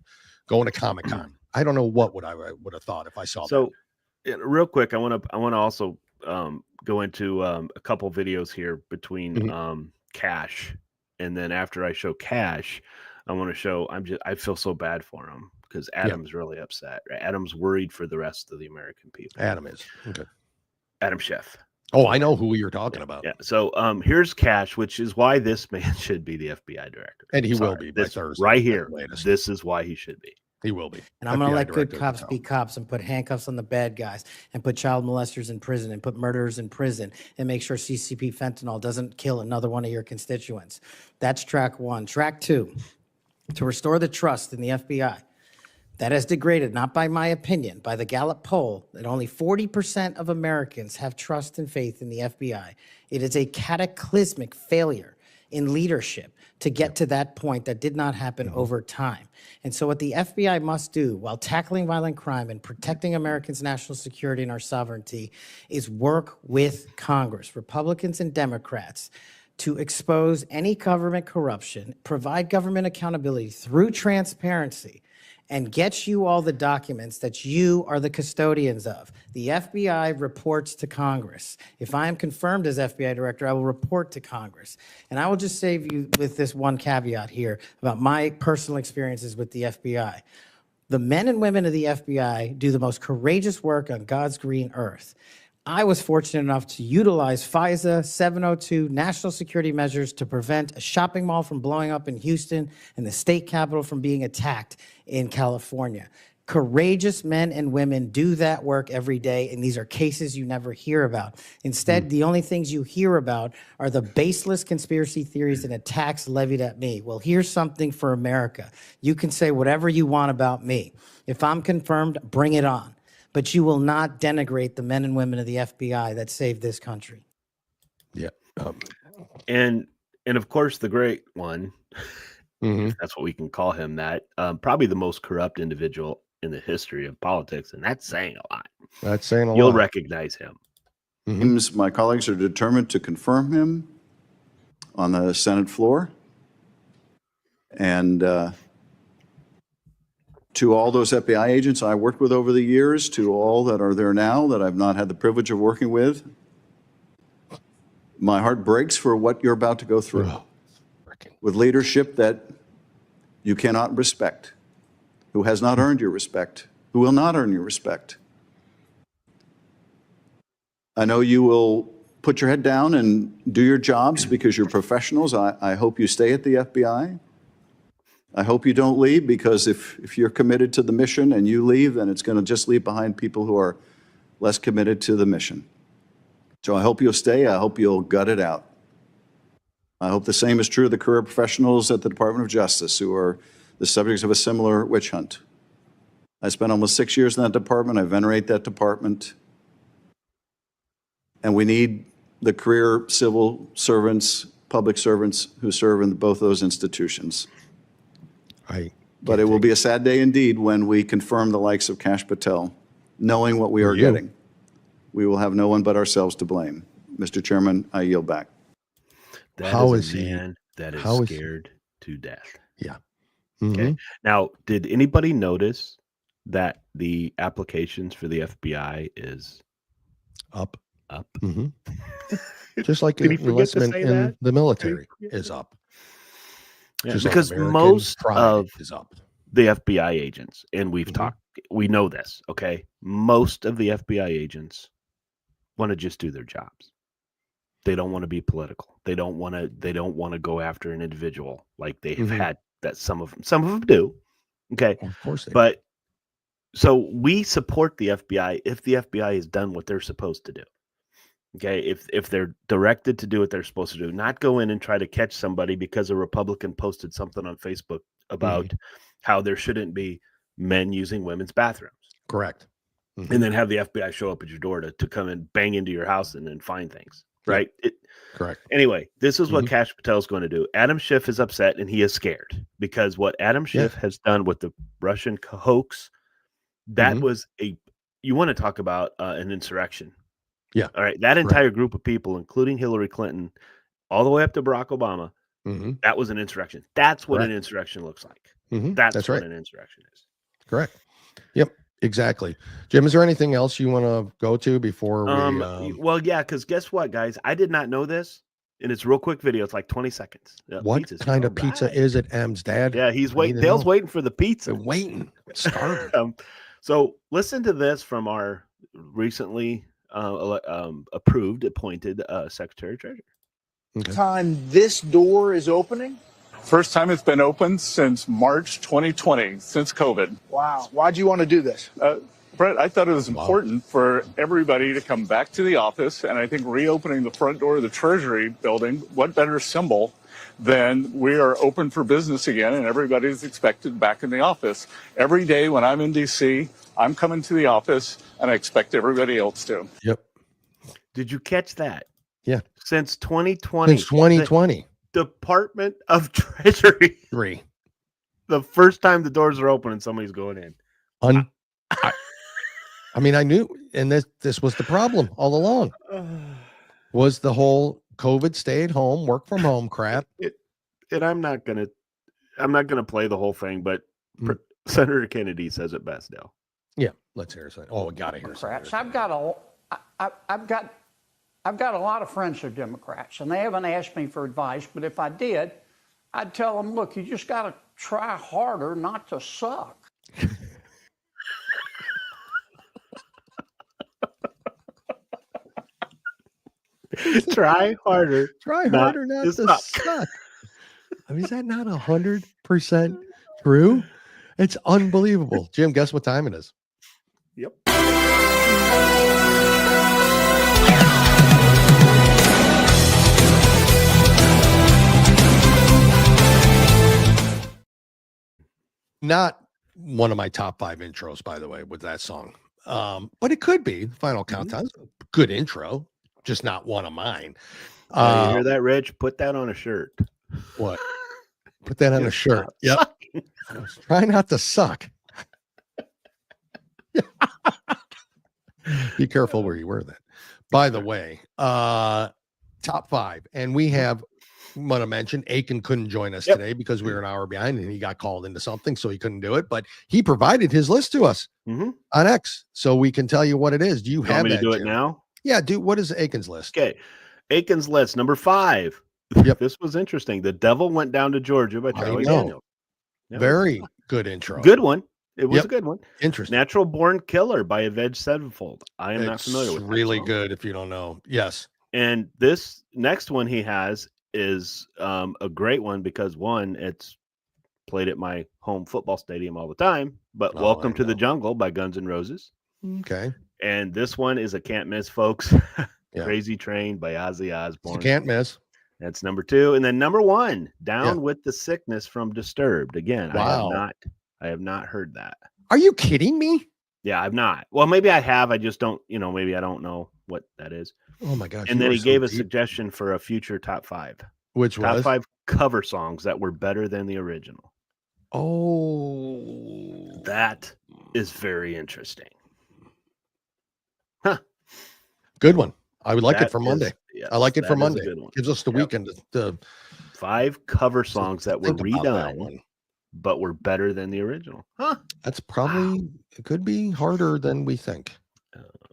going to Comic-Con. I don't know what I would have thought if I saw that. So, real quick, I want to also go into a couple videos here between Cash, and then after I show Cash, I want to show. I feel so bad for him because Adam's really upset. Adam's worried for the rest of the American people. Adam is okay. Adam Schiff. Oh, I know who you're talking about. Yeah. So here's Cash, which is why this man should be the FBI director. And he will be by Thursday. Right here. This is why he should be. He will be. And I'm going to let good cops be cops and put handcuffs on the bad guys and put child molesters in prison and put murderers in prison and make sure CCP fentanyl doesn't kill another one of your constituents. That's track one. Track two, to restore the trust in the FBI. That has degraded, not by my opinion, by the Gallup poll, that only 40% of Americans have trust and faith in the FBI. It is a cataclysmic failure in leadership to get to that point that did not happen over time. And so what the FBI must do while tackling violent crime and protecting Americans' national security and our sovereignty is work with Congress, Republicans and Democrats, to expose any government corruption, provide government accountability through transparency, and get you all the documents that you are the custodians of. The FBI reports to Congress. If I am confirmed as FBI director, I will report to Congress. And I will just save you with this one caveat here about my personal experiences with the FBI. The men and women of the FBI do the most courageous work on God's green earth. I was fortunate enough to utilize FISA 702 national security measures to prevent a shopping mall from blowing up in Houston and the state capitol from being attacked in California. Courageous men and women do that work every day, and these are cases you never hear about. Instead, the only things you hear about are the baseless conspiracy theories and attacks levied at me. Well, here's something for America. You can say whatever you want about me. If I'm confirmed, bring it on. But you will not denigrate the men and women of the FBI that saved this country. Yeah. And of course, the great one, if that's what we can call him, that probably the most corrupt individual in the history of politics. And that's saying a lot. That's saying a lot. You'll recognize him. My colleagues are determined to confirm him on the Senate floor. And to all those FBI agents I worked with over the years, to all that are there now that I've not had the privilege of working with, my heart breaks for what you're about to go through with leadership that you cannot respect, who has not earned your respect, who will not earn your respect. I know you will put your head down and do your jobs because you're professionals. I hope you stay at the FBI. I hope you don't leave, because if you're committed to the mission and you leave, then it's going to just leave behind people who are less committed to the mission. So I hope you'll stay. I hope you'll gut it out. I hope the same is true of the career professionals at the Department of Justice who are the subjects of a similar witch hunt. I spent almost 6 years in that department. I venerate that department. And we need the career civil servants, public servants who serve in both those institutions. But it will be a sad day indeed when we confirm the likes of Kash Patel, knowing what we are getting. We will have no one but ourselves to blame. Mr. Chairman, I yield back. That is a man that is scared to death. Yeah. Okay. Now, did anybody notice that the applications for the FBI is up? Mm-hmm. Just like enlistment in the military is up. Yeah, because most of the FBI agents, and we've talked, we know this, okay? Most of the FBI agents want to just do their jobs. They don't want to be political. They don't want to go after an individual like they have had that some of them do. Okay. Of course they But so we support the FBI if the FBI has done what they're supposed to do. Okay. If they're directed to do what they're supposed to do, not go in and try to catch somebody because a Republican posted something on Facebook about how there shouldn't be men using women's bathrooms. Correct. And then have the FBI show up at your door to come and bang into your house and then find things. Right. Correct. Anyway, this is what Kash Patel is going to do. Adam Schiff is upset and he is scared because what Adam Schiff has done with the Russian hoax, that was you want to talk about an insurrection. Yeah. All right. That entire group of people, including Hillary Clinton, all the way up to Barack Obama, that was an insurrection. That's what an insurrection looks like. That's what right. an insurrection is. Correct. Yep. Exactly. Jim, is there anything else you want to go to before we? Well, yeah, because guess what, guys? I did not know this, and it's a real quick video. It's like 20 seconds. What kind of pizza is it, M's dad? Yeah, he's waiting. Dale's waiting for the pizza. Been waiting. Starving. So listen to this from our recently appointed Secretary of Treasury. Time this door is opening? First time it's been open since March 2020, since COVID. Wow. Why'd you want to do this? Brett, I thought it was important for everybody to come back to the office, and I think reopening the front door of the Treasury building, what better symbol than we are open for business again and everybody's expected back in the office. Every day when I'm in D.C., I'm coming to the office, and I expect everybody else to. Yep. Did you catch that? Yeah. Since 2020. Since 2020. Department of Treasury. The first time the doors are open and somebody's going in. I mean, I knew, and this was the problem all along. Was the whole COVID stay at home, work from home crap. And I'm not gonna play the whole thing, but Senator Kennedy says it best, Dale. Yeah, let's hear it. Oh, we gotta hear Democrats. I've got a lot of friends who are Democrats, and they haven't asked me for advice, but if I did, I'd tell them, look, you just got to try harder not to suck. Try harder. Try harder not to suck. I mean, is that not 100% true? It's unbelievable. Jim, guess what time it is? Yep. Not one of my top 5 intros, by the way, with that song. But it could be. Final Countdown. Good intro, just not one of mine. You hear that, Rich? Put that on a shirt. What? Put that on a shirt. Yep. Try not to suck. Be careful where you wear that. By the way, top 5. And we have, want to mention, Aiken couldn't join us today because we were an hour behind and he got called into something, so he couldn't do it. But he provided his list to us on X, so we can tell you what it is. Do you have me that, to do Jim? it now? Yeah, dude. What is Aiken's list? Okay. Aiken's list, number 5. Yep. This was interesting. The Devil Went Down to Georgia by Charlie Daniels. Very good intro. Good one. It was a good one. Interesting. Natural Born Killer by Avenged Sevenfold. I am not familiar with that. Really song. good if you don't know. Yes. And this next one he has is a great one because, one, it's played at my home football stadium all the time, but Welcome to the Jungle by Guns N' Roses. Okay. And this one is a can't miss, folks. Crazy Train by Ozzy Osbourne. You can't miss. That's number 2. And then number 1, Down with the Sickness from Disturbed. Again, wow. I have not heard that. Are you kidding me? Yeah, I've not. Well, maybe I have. I just don't, maybe I don't know what that is. Oh my gosh. And then he gave a suggestion for a future top 5. Which was? Top 5 cover songs that were better than the original. Oh. That is very interesting. Good one. I would like it for That Monday. is- yes, I like it that for is a Monday. good one. Gives us the weekend to 5 cover songs that were think about that redone, one. but were better than the original. Huh? That's probably it could be harder than we think.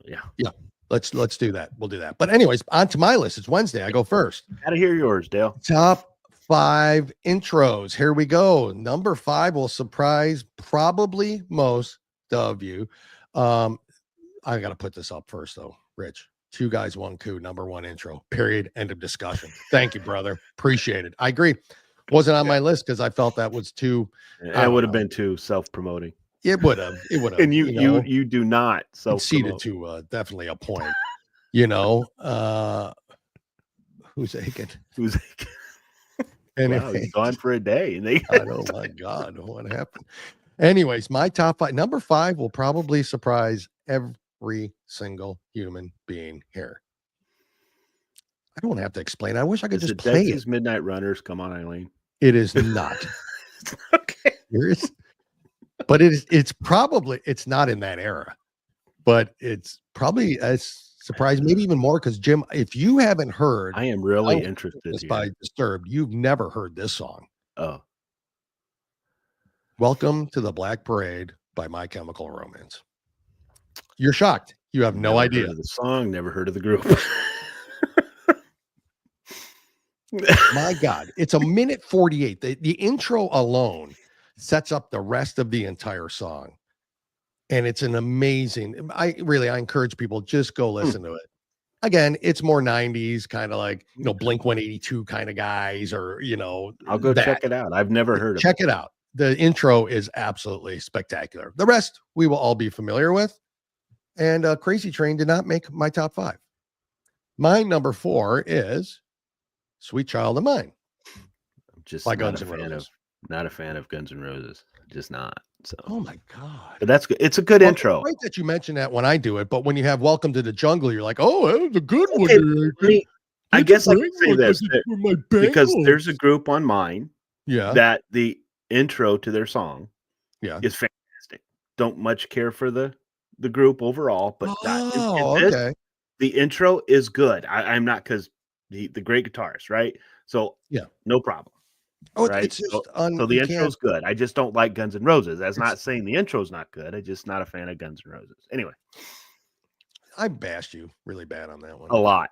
Yeah. Yeah. Let's do that. We'll do that. But anyways, on to my list. It's Wednesday. I go first. Gotta hear yours, Dale. Top 5 intros. Here we go. Number 5 will surprise probably most of you. I got to put this up first, though. Rich, 2 Guys, 1 Coup, number 1 intro. Period. End of discussion. Thank you, brother. Appreciate it. I agree. Wasn't on my list because I felt that was too. It would have been too self-promoting. It would have. It would have. And you do not conceded to definitely a point. You know, who's aching? Who's aching? Anyway, wow, he's gone for a day. And they oh my God, what happened? Anyways, my top 5. Number 5 will probably surprise every single human being here. I don't have to explain. I wish I could just play it. Midnight Runners. Come on, Eileen. It is not. Okay. But it's probably, it's not in that era, but it's probably as surprised, maybe even more, because Jim, if you haven't heard, I am really interested by Disturbed, you've never heard this song. Oh. Welcome to the Black Parade by My Chemical Romance. You're shocked. You have no idea. Heard of the song, never heard of the group. My God, it's a minute 48. The intro alone sets up the rest of the entire song. And it's an amazing, I encourage people, just go listen to it. Again, it's more 90s, kind of like, Blink 182 kind of guys, or, I'll go check it out. I've never heard of it. Check it out. The intro is absolutely spectacular. The rest we will all be familiar with. And Crazy Train did not make my top 5. My number 4 is Sweet Child of Mine. I'm just by not Guns a N' fan Roses. Not a fan of Guns N' Roses. Just not. So. Oh my God. But that's good. It's a good intro. It's great that you mention that when I do it, but when you have Welcome to the Jungle, you're like, oh, that was a good one. I guess I can say this because there's a group on mine that the intro to their song is fantastic. Don't much care for the group overall, but the intro is good. I'm not, because the great guitarist, right? So no problem. Oh, right? it's just so the intro's good. I just don't like Guns N' Roses. That's not saying the intro's not good. I'm just not a fan of Guns N' Roses. Anyway, I bashed you really bad on that one. A lot.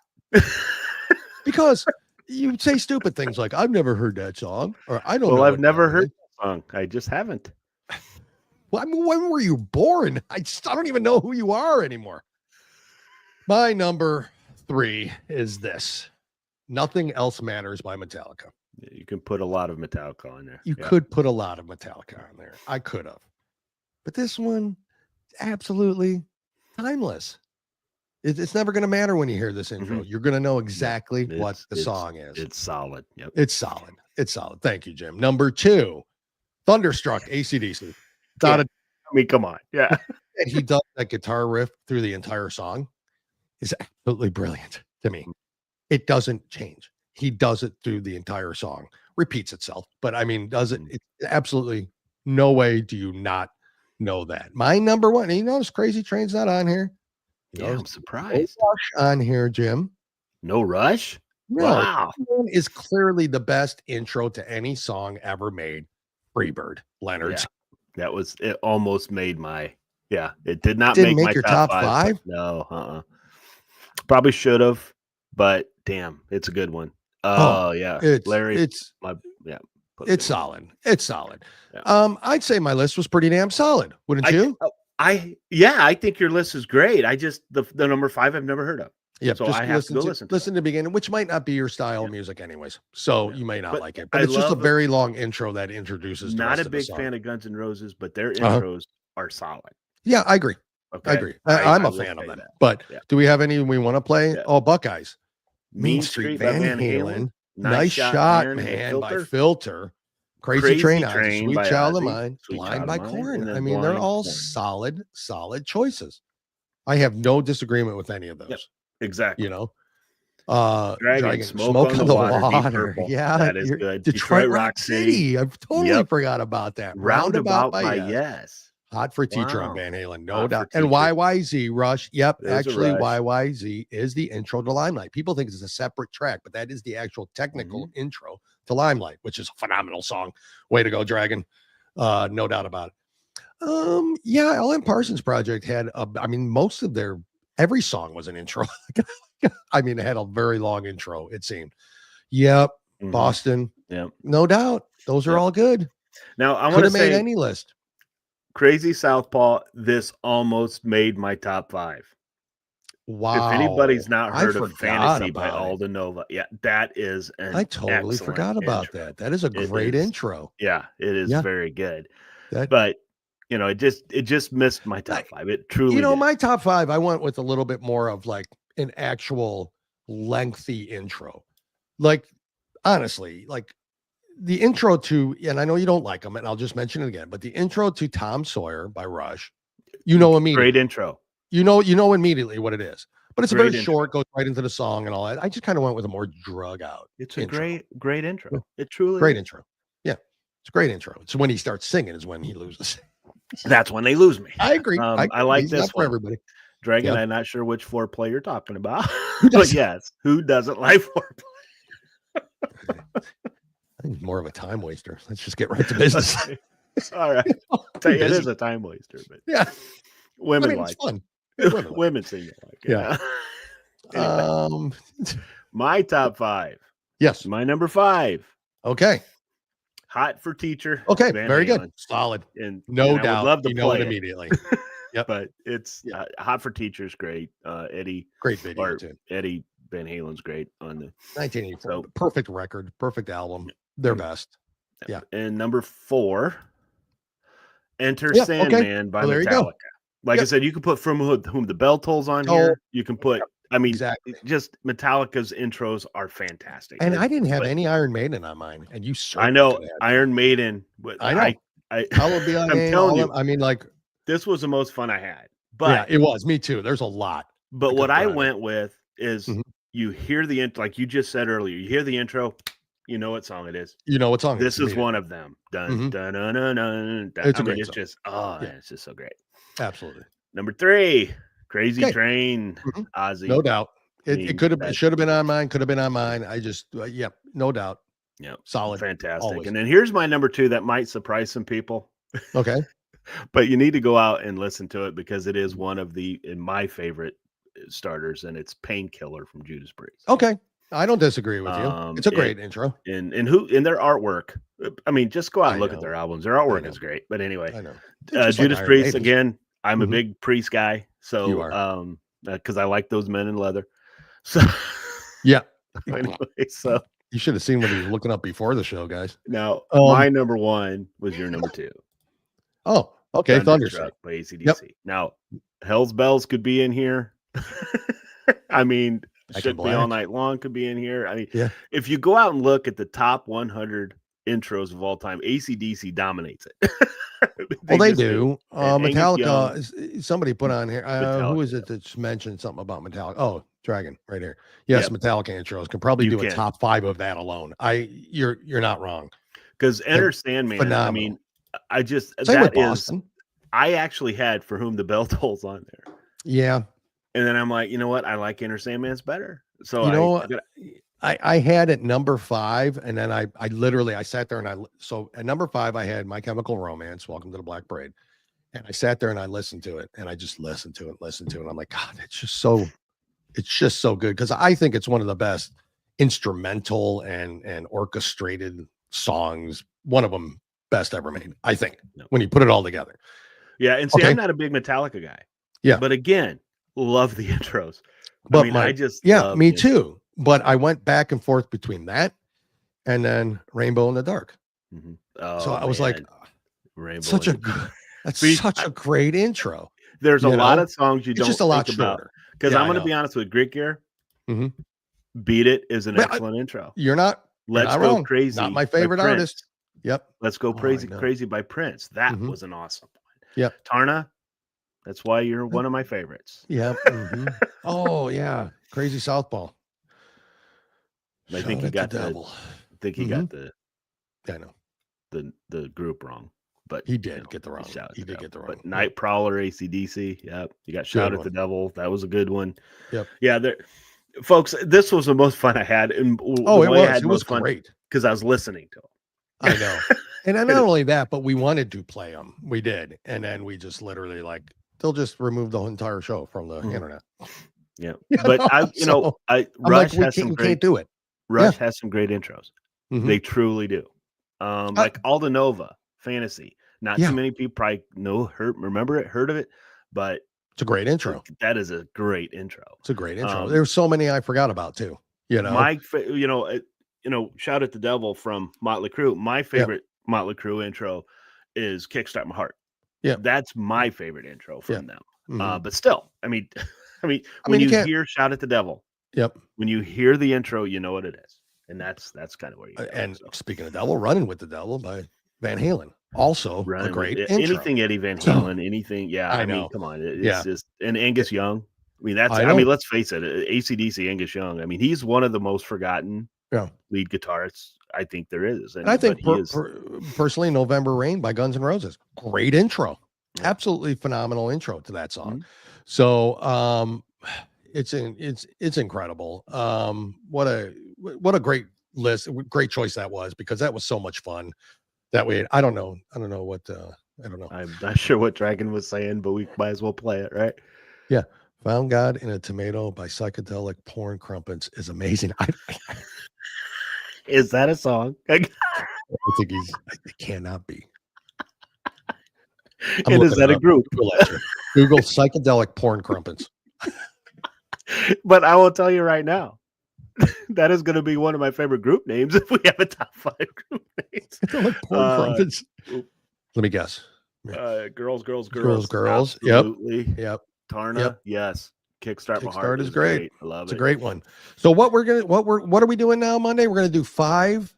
Because you say stupid things like, I've never heard that song, or I don't know. Well, I've never heard that song. I just haven't. Well, I mean, when were you born? I don't even know who you are anymore. My number 3 is this. Nothing Else Matters by Metallica. You can put a lot of Metallica on there. You could put a lot of Metallica on there. I could have. But this one, absolutely timeless. It's never going to matter when you hear this intro. You're going to know exactly what the song is. It's solid. Yep. It's solid. It's solid. Thank you, Jim. Number 2, Thunderstruck, AC/DC. I mean, come on. Yeah. And he does that guitar riff through the entire song is absolutely brilliant to me. It doesn't change. He does it through the entire song. Repeats itself. But I mean, does it? It's absolutely no way do you not know that. My number 1, and you notice Crazy Train's not on here. Yeah, I'm surprised. No Rush on here, Jim. No Rush? No. Wow. Is clearly the best intro to any song ever made. Freebird, Leonard's. Yeah. It almost made my, it did not Didn't make make my your top 5? No, probably should have, but damn, it's a good one. Yeah. Larry, it's solid. It's solid. Yeah. I'd say my list was pretty damn solid. Wouldn't you? I think your list is great. I just, the number 5 I've never heard of. Yeah. So I have to go listen to the beginning, which might not be your style of music anyways. So you may not like it, but it's just a very long intro that introduces. Not a big fan of Guns N' Roses, but their intros are solid. Yeah, I agree. Okay. I agree. I'm a fan of them. But do we have any we want to play? Yeah. Oh, Buckeyes. Mean Street, Van Halen. Nice Shot, Man by Filter. Crazy Train, Sweet Child of Mine, Blind by Korn. I mean, they're all solid choices. I have no disagreement with any of those. Yep, exactly. Dragon Smoke on the Water. Yeah, that is good. Detroit Rock City. I totally forgot about that. Roundabout by Yes. Hot for Teacher on Van Halen, no doubt. And YYZ Rush. Yep, actually, YYZ is the intro to Limelight. People think it's a separate track, but that is the actual technical intro to Limelight, which is a phenomenal song. Way to go, Dragon. No doubt about it. Yeah, Alan Parsons Project had most of every song was an intro. I mean, it had a very long intro, it seemed. Yep, Boston. Yep, no doubt. Those are all good. Now I want to say made any list. Crazy Southpaw, this almost made my top 5. Wow. If anybody's not I heard of forgot Fantasy by about it. Aldo Nova, yeah, that is an I totally excellent forgot about intro. that. That is a It great is- intro. Yeah, it is Yeah. very good. That But it just missed my top five. It truly did. my top 5, I went with a little bit more of like an actual lengthy intro. Like, honestly, like the intro to, and I know you don't like them, and I'll just mention it again, but the intro to Tom Sawyer by Rush, immediately. Great intro. You know immediately what it is. But it's Great very short, goes right into the song and all that. I just kind of went with a more drug out. It's a intro. great intro. It truly Great is. intro. Yeah. It's a great intro. It's when he starts singing is when he loses. That's when they lose me. I agree. I like He's this not for one. everybody. Dragon, Yep. I'm not sure which foreplay you're talking about. Who But doesn't? yes, who doesn't like foreplay? I think he's more of a time waster. Let's just get right to business. All right. Tell you, it is a time waster, but Yeah. women It's like fun. it. Women seem to like it. Yeah. Anyway, my top 5. Yes. My number 5. Okay. Hot for Teacher. Okay. Van Very Halen. good. Solid. And No and I doubt. would love to You know play it it immediately. Yep. But it's Hot for Teacher's great. Eddie. Great video or too. Eddie Van Halen's great on the 1984. So- Perfect record. Perfect album. Their best. Yeah. And number 4, Enter Yeah, okay. Sandman by Well, there you go. Metallica. Like I Yep. said, you can put From Whom the Bell Tolls on Oh, here. You can put, I mean, exactly. just Metallica's intros are fantastic. And I didn't have but any Iron Maiden on mine. And you I certainly know could have. Iron Maiden. But I know. I will be on I'm telling you, I mean, like, this was the most fun I had. yeah, But it was. Me too. There's a lot. but I what could I run. went with is Mhm. you hear the intro, like you just said earlier, you hear the intro, you know what song it is. You know what song it This is immediately. one of them. Dun, Mhm. dun, dun, dun, dun, dun. It's a I mean, great it's song. just Yeah. it's just so great. Absolutely. Number 3, Crazy Okay. Train, Mhm. Ozzy. No doubt. I It mean, could have, that- should have been on mine. Could have been on mine. I just, yeah, no doubt. Yeah, Solid. fantastic. Always. And then here's my number 2 that might surprise some people, Okay. but you need to go out and listen to it because it is one of my favorite starters, and it's Painkiller from Judas Priest. Okay. I don't disagree with you. It's a great intro. And in their artwork, I mean, just go out and I look know. at their albums. Their artwork know. is great. But anyway, I know. They're just like Judas Iron Priest Maidens. again. I'm a Mhm. big Priest guy, so You are. because I like those men in leather. So Yeah. anyway, so You should have seen what he was looking up before the show, guys. now Um, my number 1 was your number 2. Oh, okay. Thunderstruck. by AC/DC. Now, Hell's Bells could be in here. I mean, Back in Should Be All Black. Night Long could be in here. I mean, Yeah. if you go out and look at the top 100 intros of all time, AC/DC dominates it. Well, they just do. And Angus Young, Metallica, somebody put on here. Who Metallica. is it that's mentioned something about Metallica? Oh, Dragon, right here. Yes, Yep. Metallica intros can probably You do a can. top 5 of that alone. You're not wrong. Because Enter Sandman, I phenomenal. mean, I just Same with that is. Boston. I actually had For Whom the Bell Tolls on there, Yeah. and then I'm like, you know what? I like Enter Sandman's better. So You know I what? gotta- I had at number 5, and then I literally sat there and so at number 5 I had My Chemical Romance, Welcome to the Black Parade, and I sat there and I listened to it, and I just listened to it. And I'm like, God, it's just so good because I think it's one of the best instrumental and orchestrated songs. One of them best ever made, I think, when you put it all together. yeah, and see, Okay. I'm not a big Metallica guy. Yeah. But again, love the intros. But I mean, I just love me the intros. too. But I went back and forth between that and then Rainbow in the Dark. Oh, So I was like, man. Rainbow such in a the- good, that's See, such a great intro. There's a you lot know? of songs you It's don't just a lot think about. shorter. Because Yeah, I'm I going to know. be honest with Grit Gear. Mhm. Beat It is an But excellent intro. You're not Let's not Go wrong. Crazy. Not my by favorite Prince. artist. Yep. Let's Go Oh, I Crazy know. Crazy by Prince. That Mhm. was an awesome one. Yep. Tarna, that's why you're one of my favorites. Yep. Mhm. Oh yeah. Crazy Southpaw. I think he Shout got at the the devil. I think he got the Yeah, I know. the group wrong. But He did get the wrong. shout at He the did devil. get the wrong. But Night Prowler, AC/DC. Yep. You got Shout at one. the Devil. That was a good one. Yep. Yeah, there folks, this was the most fun I had. And Oh, it was. It was great. because I was listening to him. I know. And then not only that, but we wanted to play them. We did. And then we just literally they'll just remove the whole entire show from the internet. Yeah. You But know, I so I'm Rush like, we has some can't great do it. Rush has some great intros. Mhm. They truly do. Like Aldo Nova, Fantasy. Not Yeah. too many people probably heard of it, but It's a great intro. That is a great intro. It's a great intro. There's so many I forgot about too. You know, Shout at the Devil from Motley Crue. My favorite Motley Crue intro is Kickstart My Heart. Yeah, that's my favorite intro from them. Mhm. But still, I mean, when you hear Shout at the Devil, when you hear the intro, you know what it is, and that's kind of where you go. And speaking of Devil, Running with the Devil by Van Halen, also a great intro. Anything Eddie Van Halen, anything. Yeah, I mean, come on, it's just and Angus Young. I mean, let's face it, AC/DC Angus Young. I mean, he's one of the most forgotten lead guitarists I think there is. And I think personally, November Rain by Guns N' Roses, great intro, absolutely phenomenal intro to that song. So it's incredible. What a great list, great choice that was, because that was so much fun. That way, I don't know what I don't know. I'm not sure what Dragon was saying, but we might as well play it, right? Yeah. Found God in a Tomato by Psychedelic Porn Crumpets is amazing. Is that a song? I think it cannot be. And is that a group? Google Psychedelic Porn Crumpets. But I will tell you right now, that is going to be one of my favorite group names if we have a top 5 group names. Porn Crumpets. Let me guess. Girls. Absolutely. Yep. Tarna. Yes. Kickstart My Heart is great. I love it. It's a great one. So what are we doing now Monday? We're going to do 5.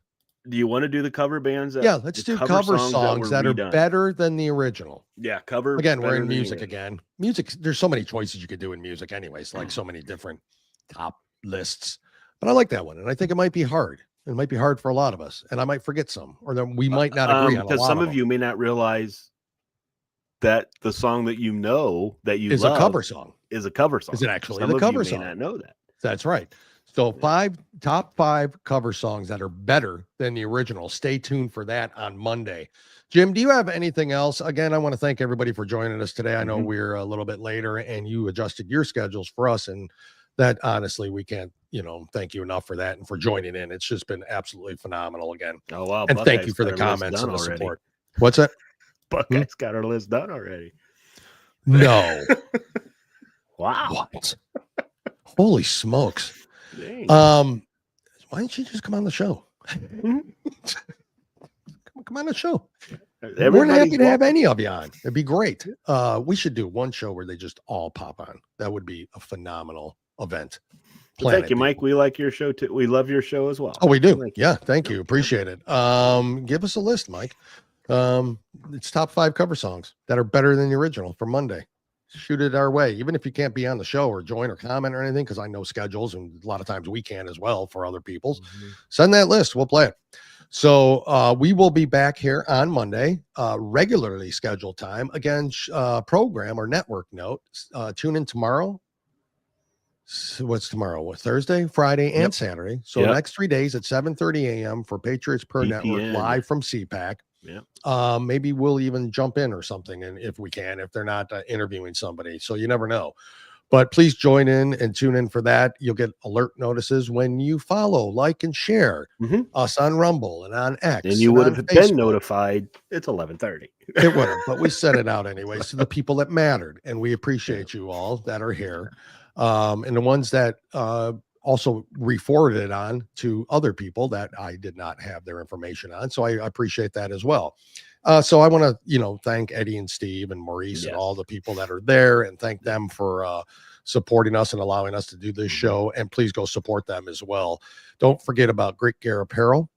Do you want to do the cover bands? Let's do cover songs that are better than the original. Yeah, cover. Again, we're in music again. Music, there's so many choices you could do in music anyways, like so many different top lists. But I like that one, and I think it might be hard. It might be hard for a lot of us, and I might forget some, or then we might not agree on a lot because some of of you may not realize that the song that you know that you is love a cover song. Is a cover song. Is it actually some the cover of you song? may not know that. That's right. So top 5 cover songs that are better than the original. Stay tuned for that on Monday. Jim, do you have anything else? Again, I want to thank everybody for joining us today. I know we're a little bit later and you adjusted your schedules for us, and that honestly, we can't, thank you enough for that and for joining in. It's just been absolutely phenomenal again. Oh, wow. And thank you for the comments and the support. What's that? Buckeyes got our list done already. No. Wow. What? Holy smokes. Dang. Why didn't you just come on the show? Come on the show. We're not happy to have any of you on. It'd be great. We should do one show where they just all pop on. That would be a phenomenal event. Thank you, Mike. We like your show too. We love your show as well. Oh, we do. Thank you. Appreciate it. Give us a list, Mike. It's top 5 cover songs that are better than the original for Monday. Shoot it our way, even if you can't be on the show or join or comment or anything, because I know schedules and a lot of times we can as well for other people's. Send that list. We'll play it. So we will be back here on Monday, regularly scheduled time. Again, program or network note, tune in tomorrow. So what's tomorrow? What, Thursday, Friday, and Saturday. So next 3 days at 7:30 a.m. for Patriots Per Network, live from CPAC. Maybe we'll even jump in or something, and if we can, if they're not interviewing somebody. So you never know. But please join in and tune in for that. You'll get alert notices when you follow, like, and share us on Rumble and on X. And you would have been notified. It's 11:30. It would have, but we sent it out anyways to the people that mattered, and we appreciate you all that are here, and the ones that also re-forwarded it on to other people that I did not have their information on. So I appreciate that as well. So I want to, thank Eddie and Steve and Maurice and all the people that are there, and thank them for supporting us and allowing us to do this show. And please go support them as well. Don't forget about Grit Gear Apparel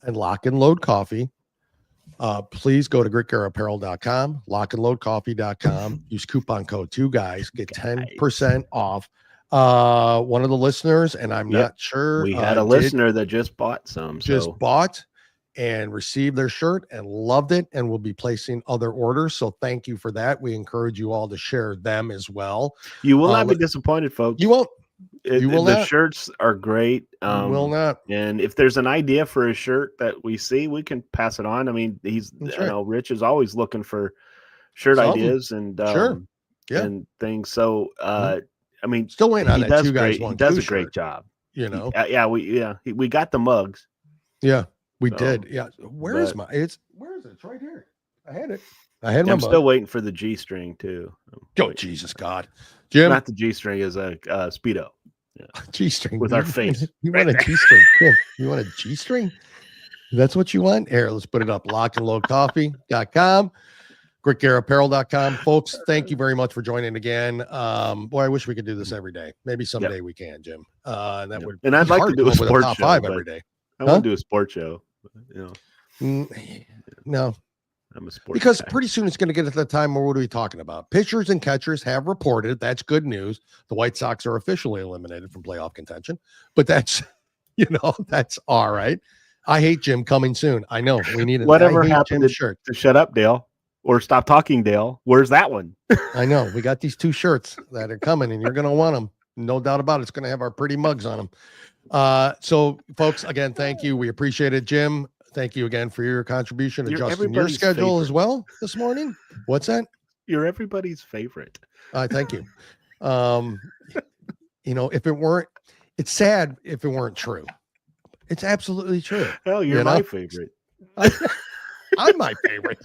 and Lock and Load Coffee. Please go to gritgearapparel.com, lockandloadcoffee.com. Use coupon code 2guys, get 10% off. One of the listeners, and I'm not sure, we had a listener that just bought some, bought and received their shirt and loved it, and will be placing other orders. So thank you for that. We encourage you all to share them as well. You will not be disappointed, folks. You won't. The shirts are great. You will not. And if there's an idea for a shirt that we see, we can pass it on. I mean, Rich is always looking for shirt ideas and and things. So I mean, still waiting on that. 2 guys he does a great job. We got the mugs. Yeah, we did. Yeah. Where is it? It's right here. I had it. I had I'm still waiting for the G string too. Go, Jesus God, Jim. Not the G string, is a Speedo. Yeah. G string with our face. You want a G string? Jim, you want a G string? That's what you want? Here, let's put it up. LockandLoadCoffee.com. GrickGareApparel.com. Folks, thank you very much for joining again. Boy, I wish we could do this every day. Maybe someday we can, Jim. And that would. And I'd like to do a sports show. Top 5 every day. I want to do a sports show. You know. No. I'm a sports because guy. pretty soon it's going to get to the time where what are we talking about? Pitchers and catchers have reported. That's good news. The White Sox are officially eliminated from playoff contention, but that's, that's all right. I hate Jim coming soon. I know we need whatever happened to shirt to shut up, Dale, or stop talking, Dale. Where's that one? I know we got these 2 shirts that are coming, and you're going to want them. No doubt about it. It's going to have our pretty mugs on them. So, folks, again, thank you. We appreciate it, Jim. Thank you again for your contribution, adjusting your schedule as well this morning. What's that? You're everybody's favorite. Thank you. If it weren't, it's sad if it weren't true. It's absolutely true. Hell, you're my favorite. I'm my favorite.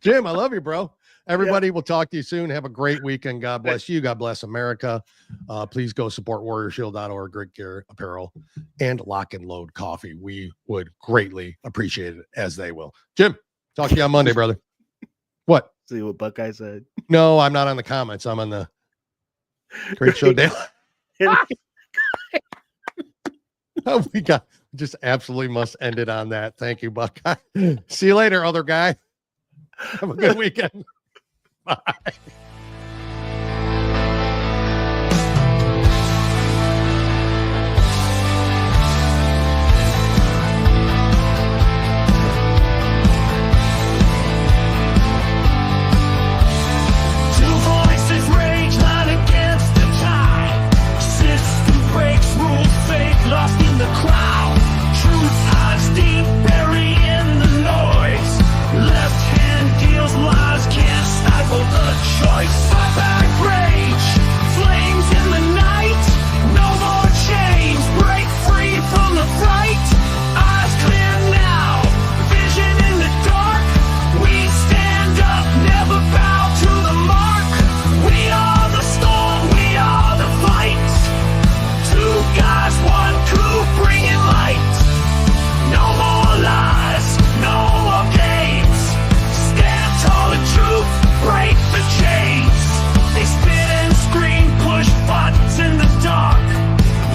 Jim, I love you, bro. Everybody, we'll talk to you soon. Have a great weekend. God bless you. God bless America. Please go support warriorshield.org, Great Gear Apparel, and Lock and Load Coffee. We would greatly appreciate it, as they will. Jim, talk to you on Monday, brother. What? See what Buckeye said? No, I'm not on the comments. I'm on the Great Show Daily. Oh, we just absolutely must end it on that. Thank you, Buckeye. See you later, other guy. Have a good weekend. Bye. Two voices rage, line against the tide. System breaks, rules fade, lost in the crowd. Truth hides deep, buried in the noise. Left hand deals lies, can't stifle the choice. Back rage, flames in the night. No more chains, break free from the fright. Eyes clear now, vision in the dark. We stand up, never bow to the mark. We are the storm, we are the fight. 2 guys, 1 coup, bringing light. No more lies, no more games. Stand tall and truth, break the chains. They spit and scream, push buttons in the dark.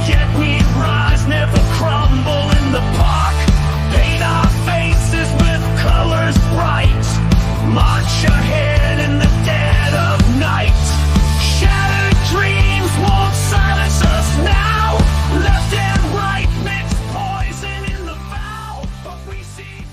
Yet we rise, never crumble in the park. Paint our faces with colors bright. March ahead in the dead of night. Shattered dreams won't silence us now. Left and right mix poison in the vow, but we see